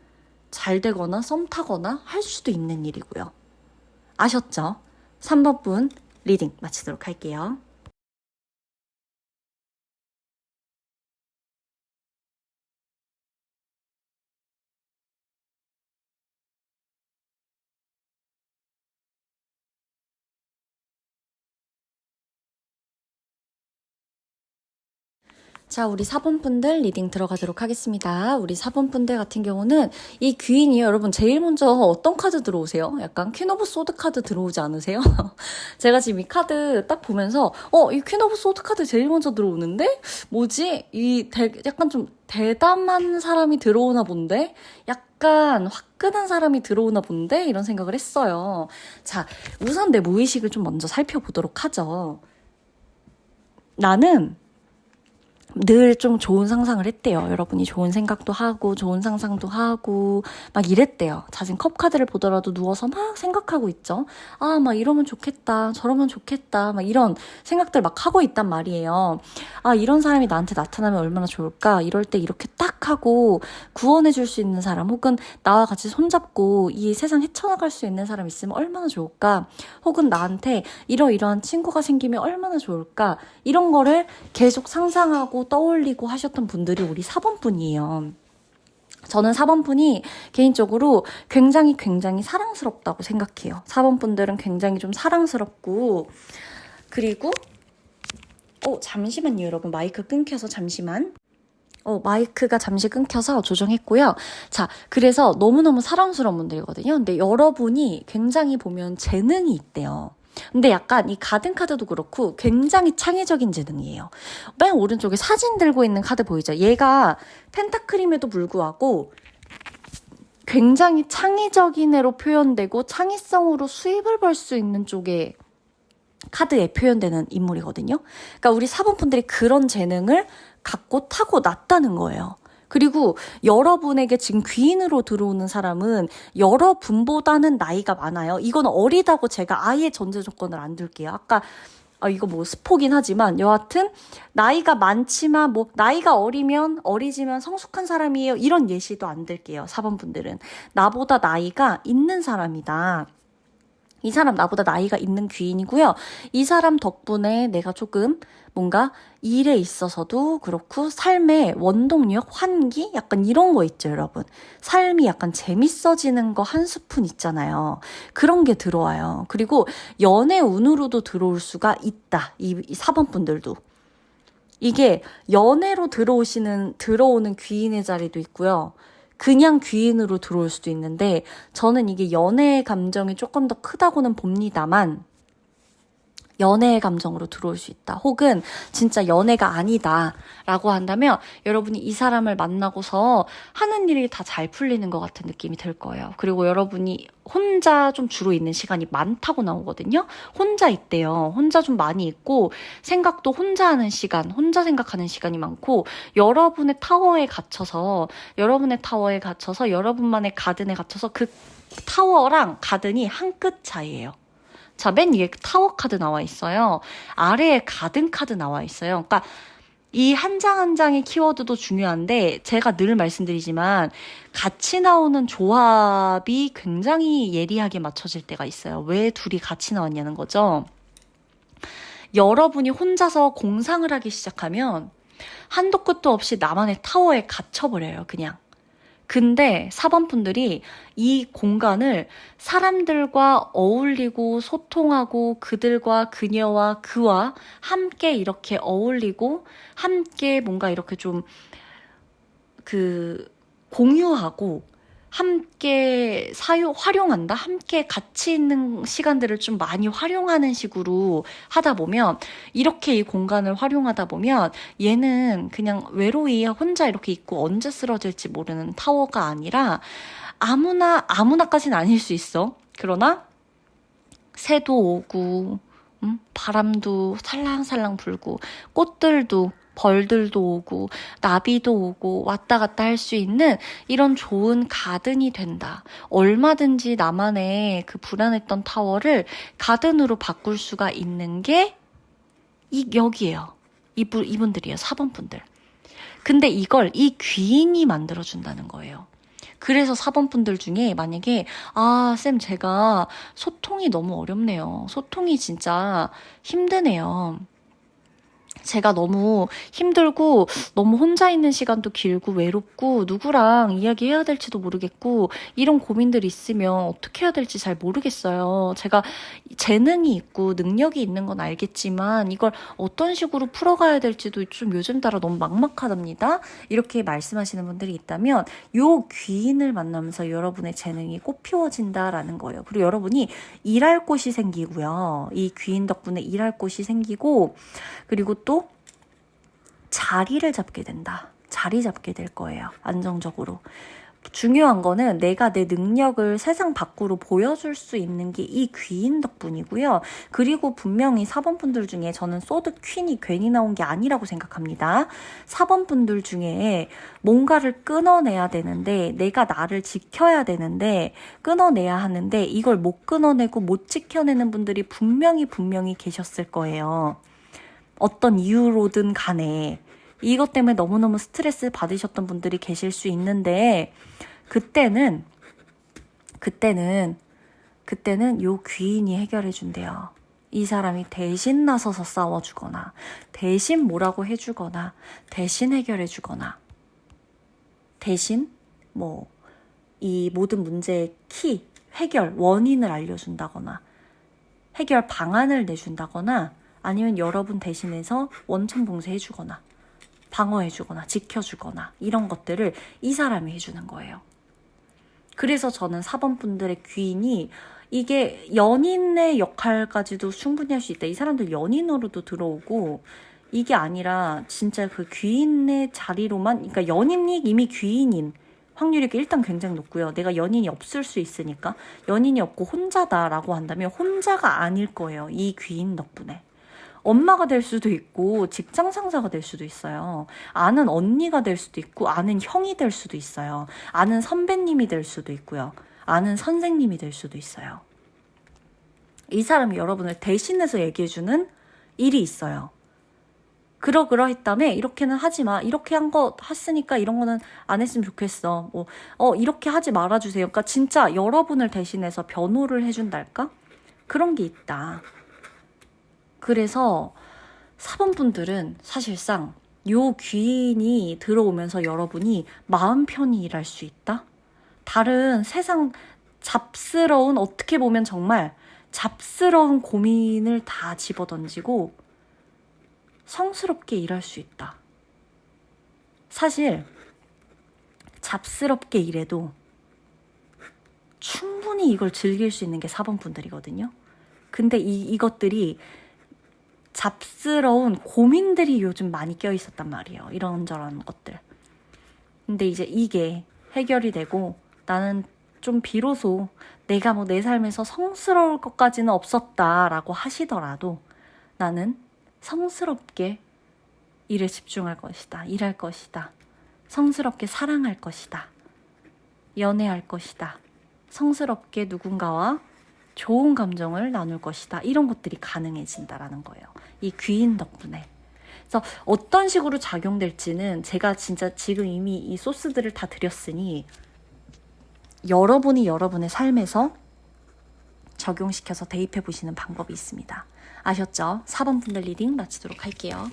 잘 되거나 썸 타거나 할 수도 있는 일이고요. 아셨죠? 3번 분 리딩 마치도록 할게요. 자, 우리 4번 분들 리딩 들어가도록 하겠습니다. 우리 4번 분들 같은 경우는 이 귀인이 여러분 제일 먼저 어떤 카드 들어오세요? 약간 퀸 오브 소드 카드 들어오지 않으세요? 제가 지금 이 카드 딱 보면서 이 퀸 오브 소드 카드 제일 먼저 들어오는데? 뭐지? 약간 좀 대담한 사람이 들어오나 본데? 약간 화끈한 사람이 들어오나 본데? 이런 생각을 했어요. 자, 우선 내 무의식을 좀 먼저 살펴보도록 하죠. 나는 늘 좀 좋은 상상을 했대요. 여러분이 좋은 생각도 하고 좋은 상상도 하고 막 이랬대요. 자신 컵 카드를 보더라도 누워서 막 생각하고 있죠. 아, 막 이러면 좋겠다. 저러면 좋겠다. 막 이런 생각들 막 하고 있단 말이에요. 아, 이런 사람이 나한테 나타나면 얼마나 좋을까? 이럴 때 이렇게 딱 하고 구원해 줄 수 있는 사람 혹은 나와 같이 손잡고 이 세상 헤쳐나갈 수 있는 사람 있으면 얼마나 좋을까? 혹은 나한테 이러이러한 친구가 생기면 얼마나 좋을까? 이런 거를 계속 상상하고 떠올리고 하셨던 분들이 우리 4번 분이에요. 저는 4번 분이 개인적으로 굉장히 사랑스럽다고 생각해요. 4번 분들은 굉장히 좀 사랑스럽고 그리고 잠시만요 여러분. 마이크 끊겨서 잠시만. 마이크가 잠시 끊겨서 조정했고요. 자, 그래서 너무너무 사랑스러운 분들이거든요. 근데 여러분이 굉장히 보면 재능이 있대요. 근데 약간 이 가든카드도 그렇고 굉장히 창의적인 재능이에요. 맨 오른쪽에 사진 들고 있는 카드 보이죠? 얘가 펜타클임에도 불구하고 굉장히 창의적인 애로 표현되고 창의성으로 수입을 벌 수 있는 쪽에 카드에 표현되는 인물이거든요. 그러니까 우리 4번 분들이 그런 재능을 갖고 타고났다는 거예요. 그리고 여러분에게 지금 귀인으로 들어오는 사람은 여러분보다는 나이가 많아요. 이건 어리다고 제가 아예 전제 조건을 안 둘게요. 아까 이거 뭐 스포긴 하지만 여하튼 나이가 많지만 뭐 나이가 어리지만 성숙한 사람이에요. 이런 예시도 안 들게요. 4번 분들은 나보다 나이가 있는 사람이다. 이 사람 나보다 나이가 있는 귀인이고요. 이 사람 덕분에 내가 조금 뭔가 일에 있어서도 그렇고 삶의 원동력, 환기? 약간 이런 거 있죠, 여러분. 삶이 약간 재밌어지는 거 한 스푼 있잖아요. 그런 게 들어와요. 그리고 연애 운으로도 들어올 수가 있다. 이 4번 분들도. 이게 연애로 들어오는 귀인의 자리도 있고요. 그냥 귀인으로 들어올 수도 있는데 저는 이게 연애의 감정이 조금 더 크다고는 봅니다만 연애의 감정으로 들어올 수 있다. 혹은 진짜 연애가 아니다 라고 한다면 여러분이 이 사람을 만나고서 하는 일이 다 잘 풀리는 것 같은 느낌이 들 거예요. 그리고 여러분이 혼자 좀 주로 있는 시간이 많다고 나오거든요. 혼자 있대요. 혼자 좀 많이 있고 생각도 혼자 하는 시간, 혼자 생각하는 시간이 많고 여러분의 타워에 갇혀서 여러분만의 가든에 갇혀서 그 타워랑 가든이 한 끗 차이예요. 자, 맨 위에 타워 카드 나와 있어요. 아래에 가든 카드 나와 있어요. 그러니까 이 한 장 한 장의 키워드도 중요한데 제가 늘 말씀드리지만 같이 나오는 조합이 굉장히 예리하게 맞춰질 때가 있어요. 왜 둘이 같이 나왔냐는 거죠. 여러분이 혼자서 공상을 하기 시작하면 한도 끝도 없이 나만의 타워에 갇혀버려요, 그냥. 근데 4번 분들이 이 공간을 사람들과 어울리고 소통하고 그들과 그녀와 그와 함께 이렇게 어울리고 함께 뭔가 이렇게 좀 공유하고 함께 활용한다? 함께 같이 있는 시간들을 좀 많이 활용하는 식으로 하다 보면, 이렇게 이 공간을 활용하다 보면 얘는 그냥 외로이 혼자 이렇게 있고 언제 쓰러질지 모르는 타워가 아니라 아무나까지는 아닐 수 있어. 그러나 새도 오고 바람도 살랑살랑 불고 꽃들도 벌들도 오고 나비도 오고 왔다 갔다 할 수 있는 이런 좋은 가든이 된다. 얼마든지 나만의 그 불안했던 타워를 가든으로 바꿀 수가 있는 게 여기에요. 이분들이에요. 4번 분들. 근데 이걸 이 귀인이 만들어준다는 거예요. 그래서 4번 분들 중에 만약에 쌤 제가 소통이 너무 어렵네요. 소통이 진짜 힘드네요. 제가 너무 힘들고 너무 혼자 있는 시간도 길고 외롭고 누구랑 이야기해야 될지도 모르겠고 이런 고민들이 있으면 어떻게 해야 될지 잘 모르겠어요. 제가 재능이 있고 능력이 있는 건 알겠지만 이걸 어떤 식으로 풀어가야 될지도 좀 요즘 따라 너무 막막하답니다. 이렇게 말씀하시는 분들이 있다면 요 귀인을 만나면서 여러분의 재능이 꽃피워진다라는 거예요. 그리고 여러분이 일할 곳이 생기고요. 이 귀인 덕분에 일할 곳이 생기고, 그리고 또 자리를 잡게 된다. 자리 잡게 될 거예요. 안정적으로. 중요한 거는 내가 내 능력을 세상 밖으로 보여줄 수 있는 게 이 귀인 덕분이고요. 그리고 분명히 4번 분들 중에 저는 소드 퀸이 괜히 나온 게 아니라고 생각합니다. 4번 분들 중에 뭔가를 끊어내야 되는데, 내가 나를 지켜야 되는데 끊어내야 하는데 이걸 못 끊어내고 못 지켜내는 분들이 분명히 계셨을 거예요. 어떤 이유로든 간에 이것 때문에 너무너무 스트레스 받으셨던 분들이 계실 수 있는데, 그때는 요 귀인이 해결해 준대요. 이 사람이 대신 나서서 싸워주거나 대신 뭐라고 해주거나 대신 해결해 주거나 대신 이 모든 문제의 해결 원인을 알려준다거나 해결 방안을 내준다거나 아니면 여러분 대신해서 원천 봉쇄해주거나 방어해주거나 지켜주거나 이런 것들을 이 사람이 해주는 거예요. 그래서 저는 4번 분들의 귀인이 이게 연인의 역할까지도 충분히 할 수 있다. 이 사람들 연인으로도 들어오고, 이게 아니라 진짜 그 귀인의 자리로만, 그러니까 연인이 이미 귀인인 확률이 일단 굉장히 높고요. 내가 연인이 없을 수 있으니까. 연인이 없고 혼자다라고 한다면 혼자가 아닐 거예요. 이 귀인 덕분에. 엄마가 될 수도 있고 직장 상사가 될 수도 있어요. 아는 언니가 될 수도 있고 아는 형이 될 수도 있어요. 아는 선배님이 될 수도 있고요. 아는 선생님이 될 수도 있어요. 이 사람이 여러분을 대신해서 얘기해주는 일이 있어요. 그러했다며 이렇게는 하지 마. 이렇게 한 거 했으니까 이런 거는 안 했으면 좋겠어. 이렇게 하지 말아주세요. 그러니까 진짜 여러분을 대신해서 변호를 해준달까? 그런 게 있다. 그래서 4번 분들은 사실상 요 귀인이 들어오면서 여러분이 마음 편히 일할 수 있다? 다른 세상 잡스러운, 어떻게 보면 정말 잡스러운 고민을 다 집어던지고 성스럽게 일할 수 있다. 사실 잡스럽게 일해도 충분히 이걸 즐길 수 있는 게 4번 분들이거든요. 근데 이것들이 잡스러운 고민들이 요즘 많이 껴있었단 말이에요. 이런저런 것들. 근데 이제 이게 해결이 되고 나는 좀 비로소 내가 내 삶에서 성스러울 것까지는 없었다라고 하시더라도 나는 성스럽게 일에 집중할 것이다. 일할 것이다. 성스럽게 사랑할 것이다. 연애할 것이다. 성스럽게 누군가와 좋은 감정을 나눌 것이다. 이런 것들이 가능해진다라는 거예요. 이 귀인 덕분에. 그래서 어떤 식으로 작용될지는 제가 진짜 지금 이미 이 소스들을 다 드렸으니 여러분이 여러분의 삶에서 적용시켜서 대입해 보시는 방법이 있습니다. 아셨죠? 4번 분들 리딩 마치도록 할게요.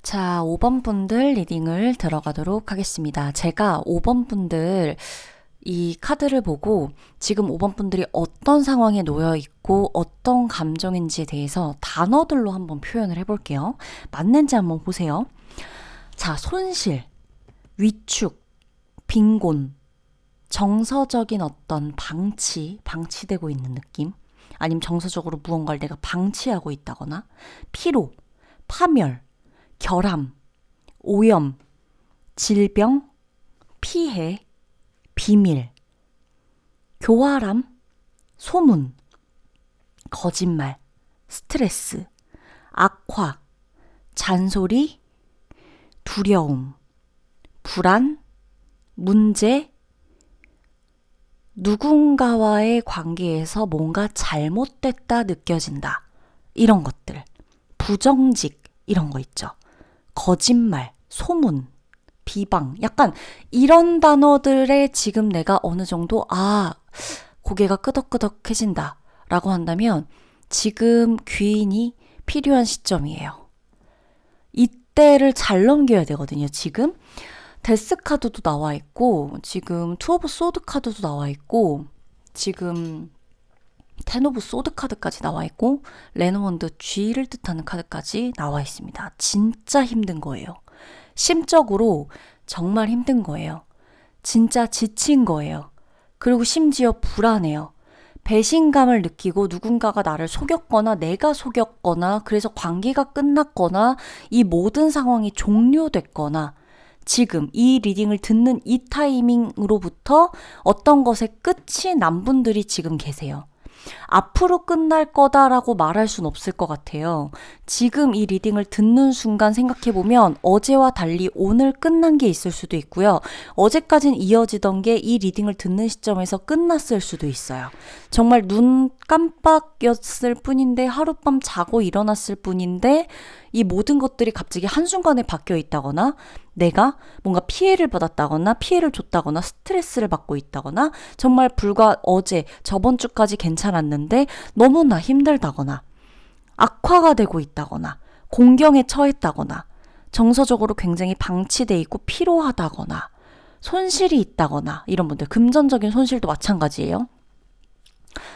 자, 5번 분들 리딩을 들어가도록 하겠습니다. 제가 5번 분들 이 카드를 보고 지금 5번 분들이 어떤 상황에 놓여 있고 어떤 감정인지에 대해서 단어들로 한번 표현을 해볼게요. 맞는지 한번 보세요. 자, 손실, 위축, 빈곤, 정서적인 어떤 방치되고 있는 느낌, 아니면 정서적으로 무언가를 내가 방치하고 있다거나, 피로, 파멸, 결함, 오염, 질병, 피해, 비밀, 교활함, 소문, 거짓말, 스트레스, 악화, 잔소리, 두려움, 불안, 문제, 누군가와의 관계에서 뭔가 잘못됐다 느껴진다. 이런 것들. 부정직, 이런 거 있죠. 거짓말, 소문, 비방, 약간 이런 단어들에 지금 내가 어느 정도 고개가 끄덕끄덕해진다 라고 한다면 지금 귀인이 필요한 시점이에요. 이때를 잘 넘겨야 되거든요. 지금 데스 카드도 나와 있고, 지금 투 오브 소드 카드도 나와 있고, 지금 텐 오브 소드 카드까지 나와 있고, 레노먼드 G를 뜻하는 카드까지 나와 있습니다. 진짜 힘든 거예요. 심적으로 정말 힘든 거예요. 진짜 지친 거예요. 그리고 심지어 불안해요. 배신감을 느끼고 누군가가 나를 속였거나 내가 속였거나 그래서 관계가 끝났거나 이 모든 상황이 종료됐거나 지금 이 리딩을 듣는 이 타이밍으로부터 어떤 것의 끝이 난 분들이 지금 계세요. 앞으로 끝날 거다라고 말할 순 없을 것 같아요. 지금 이 리딩을 듣는 순간 생각해보면 어제와 달리 오늘 끝난 게 있을 수도 있고요. 어제까진 이어지던 게 이 리딩을 듣는 시점에서 끝났을 수도 있어요. 정말 눈 깜빡였을 뿐인데 하룻밤 자고 일어났을 뿐인데 이 모든 것들이 갑자기 한순간에 바뀌어 있다거나 내가 뭔가 피해를 받았다거나 피해를 줬다거나 스트레스를 받고 있다거나 정말 불과 어제 저번 주까지 괜찮았는데 너무나 힘들다거나 악화가 되고 있다거나 공경에 처했다거나 정서적으로 굉장히 방치돼 있고 피로하다거나 손실이 있다거나 이런 분들, 금전적인 손실도 마찬가지예요.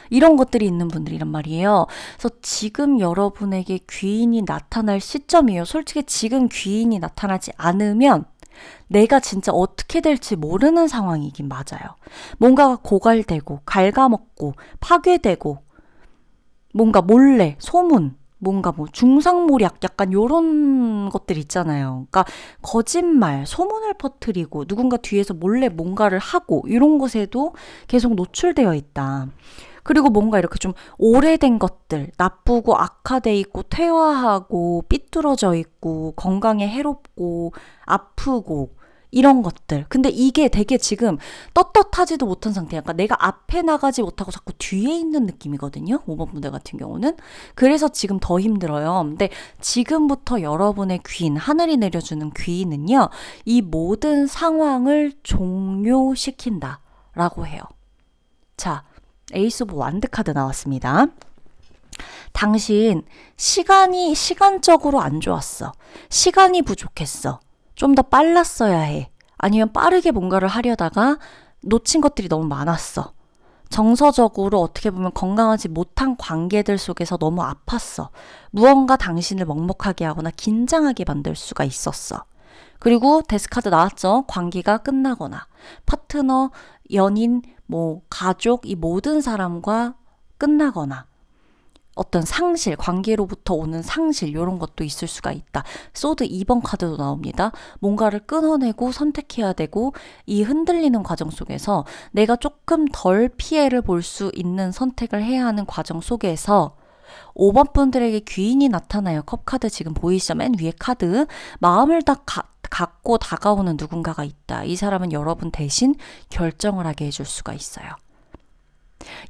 이런 것들이 있는 분들이란 말이에요. 그래서 지금 여러분에게 귀인이 나타날 시점이에요. 솔직히 지금 귀인이 나타나지 않으면 내가 진짜 어떻게 될지 모르는 상황이긴 맞아요. 뭔가가 고갈되고 갉아먹고 파괴되고 뭔가 몰래 소문, 뭔가 뭐 중상모략 약간 요런 것들 있잖아요. 그러니까 거짓말, 소문을 퍼뜨리고 누군가 뒤에서 몰래 뭔가를 하고 이런 것에도 계속 노출되어 있다. 그리고 뭔가 이렇게 좀 오래된 것들, 나쁘고 악화돼 있고 퇴화하고 삐뚤어져 있고 건강에 해롭고 아프고 이런 것들. 근데 이게 되게 지금 떳떳하지도 못한 상태야. 그러니까 내가 앞에 나가지 못하고 자꾸 뒤에 있는 느낌이거든요. 5번 분들 같은 경우는. 그래서 지금 더 힘들어요. 근데 지금부터 여러분의 귀인, 하늘이 내려주는 귀인은요. 이 모든 상황을 종료시킨다 라고 해요. 자, 에이스 오브 완드 카드 나왔습니다. 당신 시간적으로 안 좋았어. 시간이 부족했어. 좀 더 빨랐어야 해. 아니면 빠르게 뭔가를 하려다가 놓친 것들이 너무 많았어. 정서적으로 어떻게 보면 건강하지 못한 관계들 속에서 너무 아팠어. 무언가 당신을 먹먹하게 하거나 긴장하게 만들 수가 있었어. 그리고 데스카드 나왔죠. 관계가 끝나거나 파트너, 연인, 가족 이 모든 사람과 끝나거나 어떤 상실, 관계로부터 오는 상실 이런 것도 있을 수가 있다. 소드 2번 카드도 나옵니다. 뭔가를 끊어내고 선택해야 되고 이 흔들리는 과정 속에서 내가 조금 덜 피해를 볼 수 있는 선택을 해야 하는 과정 속에서 5번 분들에게 귀인이 나타나요. 컵 카드 지금 보이시죠? 맨 위에 카드. 마음을 다 갖고 다가오는 누군가가 있다. 이 사람은 여러분 대신 결정을 하게 해줄 수가 있어요.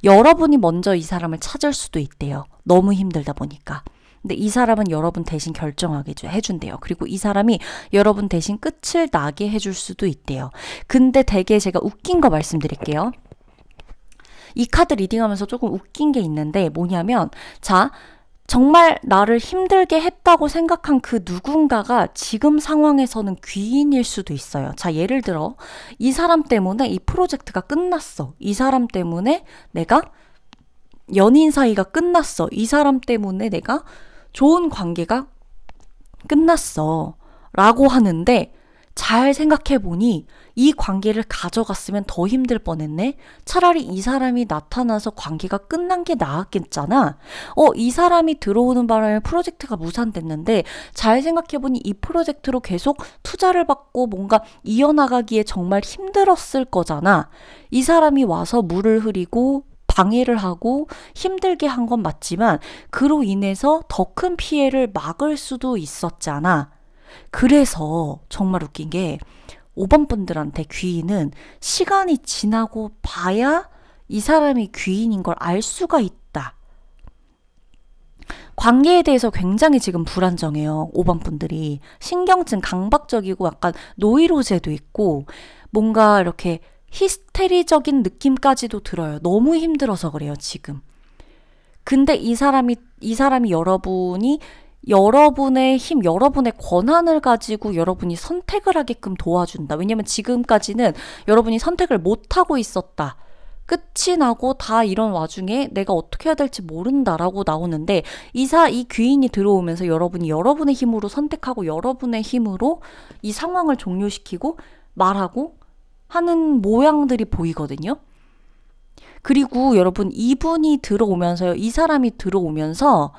여러분이 먼저 이 사람을 찾을 수도 있대요. 너무 힘들다 보니까. 근데 이 사람은 여러분 대신 결정하게 해준대요. 그리고 이 사람이 여러분 대신 끝을 나게 해줄 수도 있대요. 근데 되게 제가 웃긴 거 말씀드릴게요. 이 카드 리딩하면서 조금 웃긴 게 있는데 뭐냐면 자, 정말 나를 힘들게 했다고 생각한 그 누군가가 지금 상황에서는 귀인일 수도 있어요. 자, 예를 들어 이 사람 때문에 이 프로젝트가 끝났어. 이 사람 때문에 내가 연인 사이가 끝났어. 이 사람 때문에 내가 좋은 관계가 끝났어. 라고 하는데 잘 생각해보니 이 관계를 가져갔으면 더 힘들 뻔했네. 차라리 이 사람이 나타나서 관계가 끝난 게 나았겠잖아. 이 사람이 들어오는 바람에 프로젝트가 무산됐는데 잘 생각해보니 이 프로젝트로 계속 투자를 받고 뭔가 이어나가기에 정말 힘들었을 거잖아. 이 사람이 와서 물을 흐리고 방해를 하고 힘들게 한 건 맞지만 그로 인해서 더 큰 피해를 막을 수도 있었잖아. 그래서 정말 웃긴 게 5번 분들한테 귀인은 시간이 지나고 봐야 이 사람이 귀인인 걸 알 수가 있다. 관계에 대해서 굉장히 지금 불안정해요. 5번 분들이. 신경증 강박적이고 약간 노이로제도 있고 뭔가 이렇게 히스테리적인 느낌까지도 들어요. 너무 힘들어서 그래요, 지금. 근데 이 사람이 여러분이 여러분의 힘, 여러분의 권한을 가지고 여러분이 선택을 하게끔 도와준다. 왜냐면 지금까지는 여러분이 선택을 못하고 있었다. 끝이 나고 다 이런 와중에 내가 어떻게 해야 될지 모른다라고 나오는데 이 귀인이 들어오면서 여러분이 여러분의 힘으로 선택하고 여러분의 힘으로 이 상황을 종료시키고 말하고 하는 모양들이 보이거든요. 그리고 여러분 이분이 들어오면서요. 이 사람이 들어오면서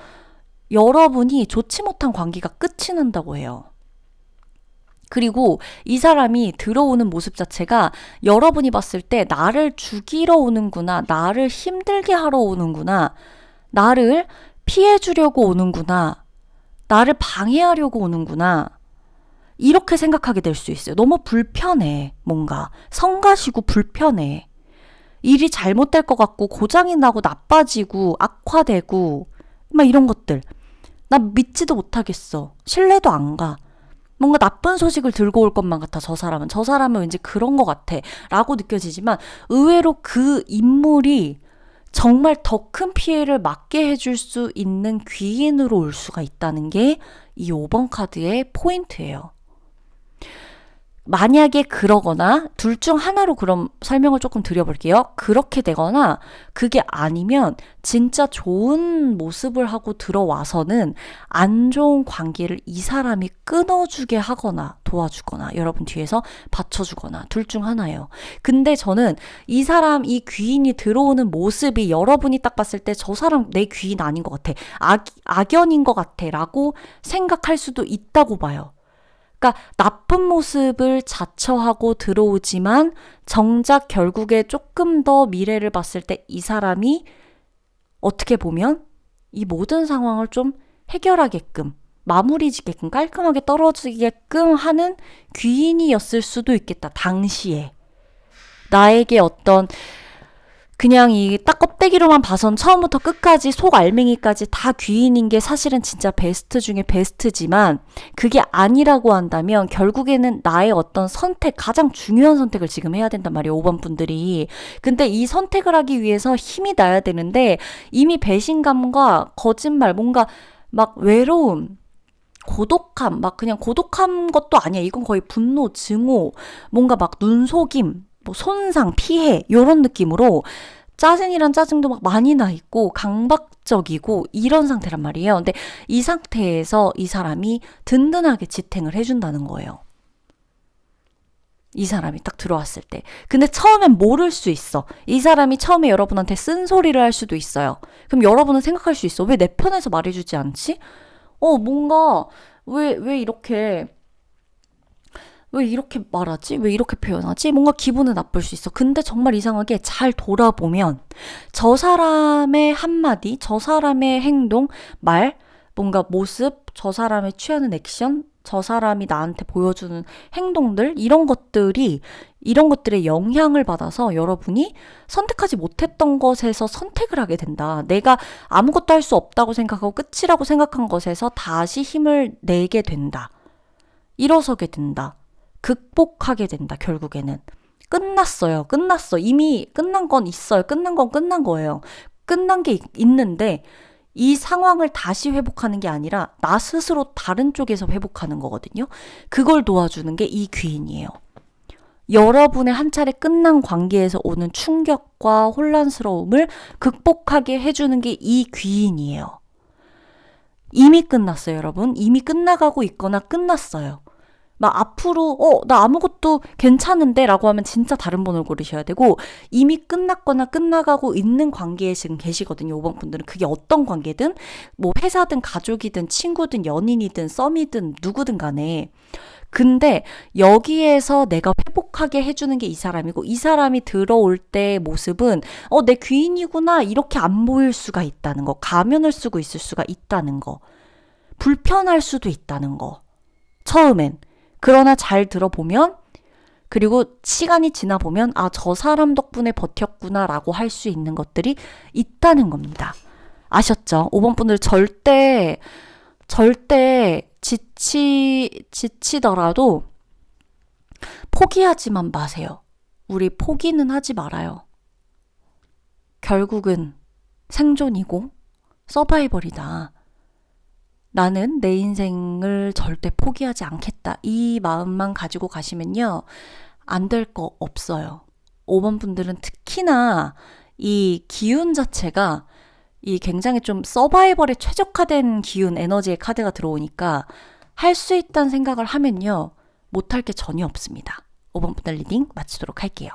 여러분이 좋지 못한 관계가 끝이 난다고 해요. 그리고 이 사람이 들어오는 모습 자체가 여러분이 봤을 때 나를 죽이러 오는구나, 나를 힘들게 하러 오는구나, 나를 피해주려고 오는구나, 나를 방해하려고 오는구나, 이렇게 생각하게 될 수 있어요. 너무 불편해, 뭔가. 성가시고 불편해. 일이 잘못될 것 같고 고장이 나고 나빠지고 악화되고 막 이런 것들. 나 믿지도 못하겠어. 신뢰도 안 가. 뭔가 나쁜 소식을 들고 올 것만 같아, 저 사람은 왠지 그런 것 같아 라고 느껴지지만 의외로 그 인물이 정말 더 큰 피해를 막게 해줄 수 있는 귀인으로 올 수가 있다는 게 이 5번 카드의 포인트예요. 만약에 그러거나 둘 중 하나로 그럼 설명을 조금 드려볼게요. 그렇게 되거나 그게 아니면 진짜 좋은 모습을 하고 들어와서는 안 좋은 관계를 이 사람이 끊어주게 하거나 도와주거나 여러분 뒤에서 받쳐주거나 둘 중 하나예요. 근데 저는 이 귀인이 들어오는 모습이 여러분이 딱 봤을 때 저 사람 내 귀인 아닌 것 같아. 악연인 것 같아 라고 생각할 수도 있다고 봐요. 그러니까 나쁜 모습을 자처하고 들어오지만 정작 결국에 조금 더 미래를 봤을 때 이 사람이 어떻게 보면 이 모든 상황을 좀 해결하게끔 마무리 짓게끔 깔끔하게 떨어지게끔 하는 귀인이었을 수도 있겠다. 당시에. 나에게 어떤 그냥 이 딱 껍데기로만 봐선 처음부터 끝까지 속 알맹이까지 다 귀인인 게 사실은 진짜 베스트 중에 베스트지만 그게 아니라고 한다면 결국에는 나의 어떤 선택, 가장 중요한 선택을 지금 해야 된단 말이에요. 5번 분들이. 근데 이 선택을 하기 위해서 힘이 나야 되는데 이미 배신감과 거짓말, 뭔가 막 외로움, 고독함, 막 그냥 고독한 것도 아니야. 이건 거의 분노, 증오, 뭔가 막 눈속임, 뭐 손상, 피해 이런 느낌으로 짜증이란 짜증도 막 많이 나 있고 강박적이고 이런 상태란 말이에요. 근데 이 상태에서 이 사람이 든든하게 지탱을 해준다는 거예요. 이 사람이 딱 들어왔을 때. 근데 처음엔 모를 수 있어. 이 사람이 처음에 여러분한테 쓴소리를 할 수도 있어요. 그럼 여러분은 생각할 수 있어. 왜 내 편에서 말해주지 않지? 뭔가 왜 이렇게 말하지? 왜 이렇게 표현하지? 뭔가 기분은 나쁠 수 있어. 근데 정말 이상하게 잘 돌아보면 저 사람의 한마디, 저 사람의 행동, 말, 뭔가 모습, 저 사람의 취하는 액션, 저 사람이 나한테 보여주는 행동들, 이런 것들의 영향을 받아서 여러분이 선택하지 못했던 것에서 선택을 하게 된다. 내가 아무것도 할 수 없다고 생각하고 끝이라고 생각한 것에서 다시 힘을 내게 된다. 일어서게 된다. 극복하게 된다. 결국에는 끝났어. 이미 끝난 건 있어요. 끝난 건 끝난 거예요. 끝난 게 있는데 이 상황을 다시 회복하는 게 아니라 나 스스로 다른 쪽에서 회복하는 거거든요. 그걸 도와주는 게 이 귀인이에요. 여러분의 한 차례 끝난 관계에서 오는 충격과 혼란스러움을 극복하게 해주는 게 이 귀인이에요. 이미 끝났어요, 여러분. 이미 끝나가고 있거나 끝났어요. 막 앞으로 나 아무것도 괜찮은데 라고 하면 진짜 다른 번호를 고르셔야 되고, 이미 끝났거나 끝나가고 있는 관계에 지금 계시거든요. 5번 분들은. 그게 어떤 관계든 뭐 회사든 가족이든 친구든 연인이든 썸이든 누구든 간에. 근데 여기에서 내가 회복하게 해주는 게 이 사람이고, 이 사람이 들어올 때 모습은 내 귀인이구나 이렇게 안 보일 수가 있다는 거, 가면을 쓰고 있을 수가 있다는 거, 불편할 수도 있다는 거, 처음엔. 그러나 잘 들어보면, 그리고 시간이 지나보면 저 사람 덕분에 버텼구나 라고 할 수 있는 것들이 있다는 겁니다. 아셨죠? 5번 분들 절대 지치더라도 포기하지만 마세요. 우리 포기는 하지 말아요. 결국은 생존이고 서바이벌이다. 나는 내 인생을 절대 포기하지 않겠다. 이 마음만 가지고 가시면요, 안 될 거 없어요. 5번 분들은 특히나 이 기운 자체가 이 굉장히 좀 서바이벌에 최적화된 기운, 에너지의 카드가 들어오니까 할 수 있다는 생각을 하면요, 못할 게 전혀 없습니다. 5번 분들 리딩 마치도록 할게요.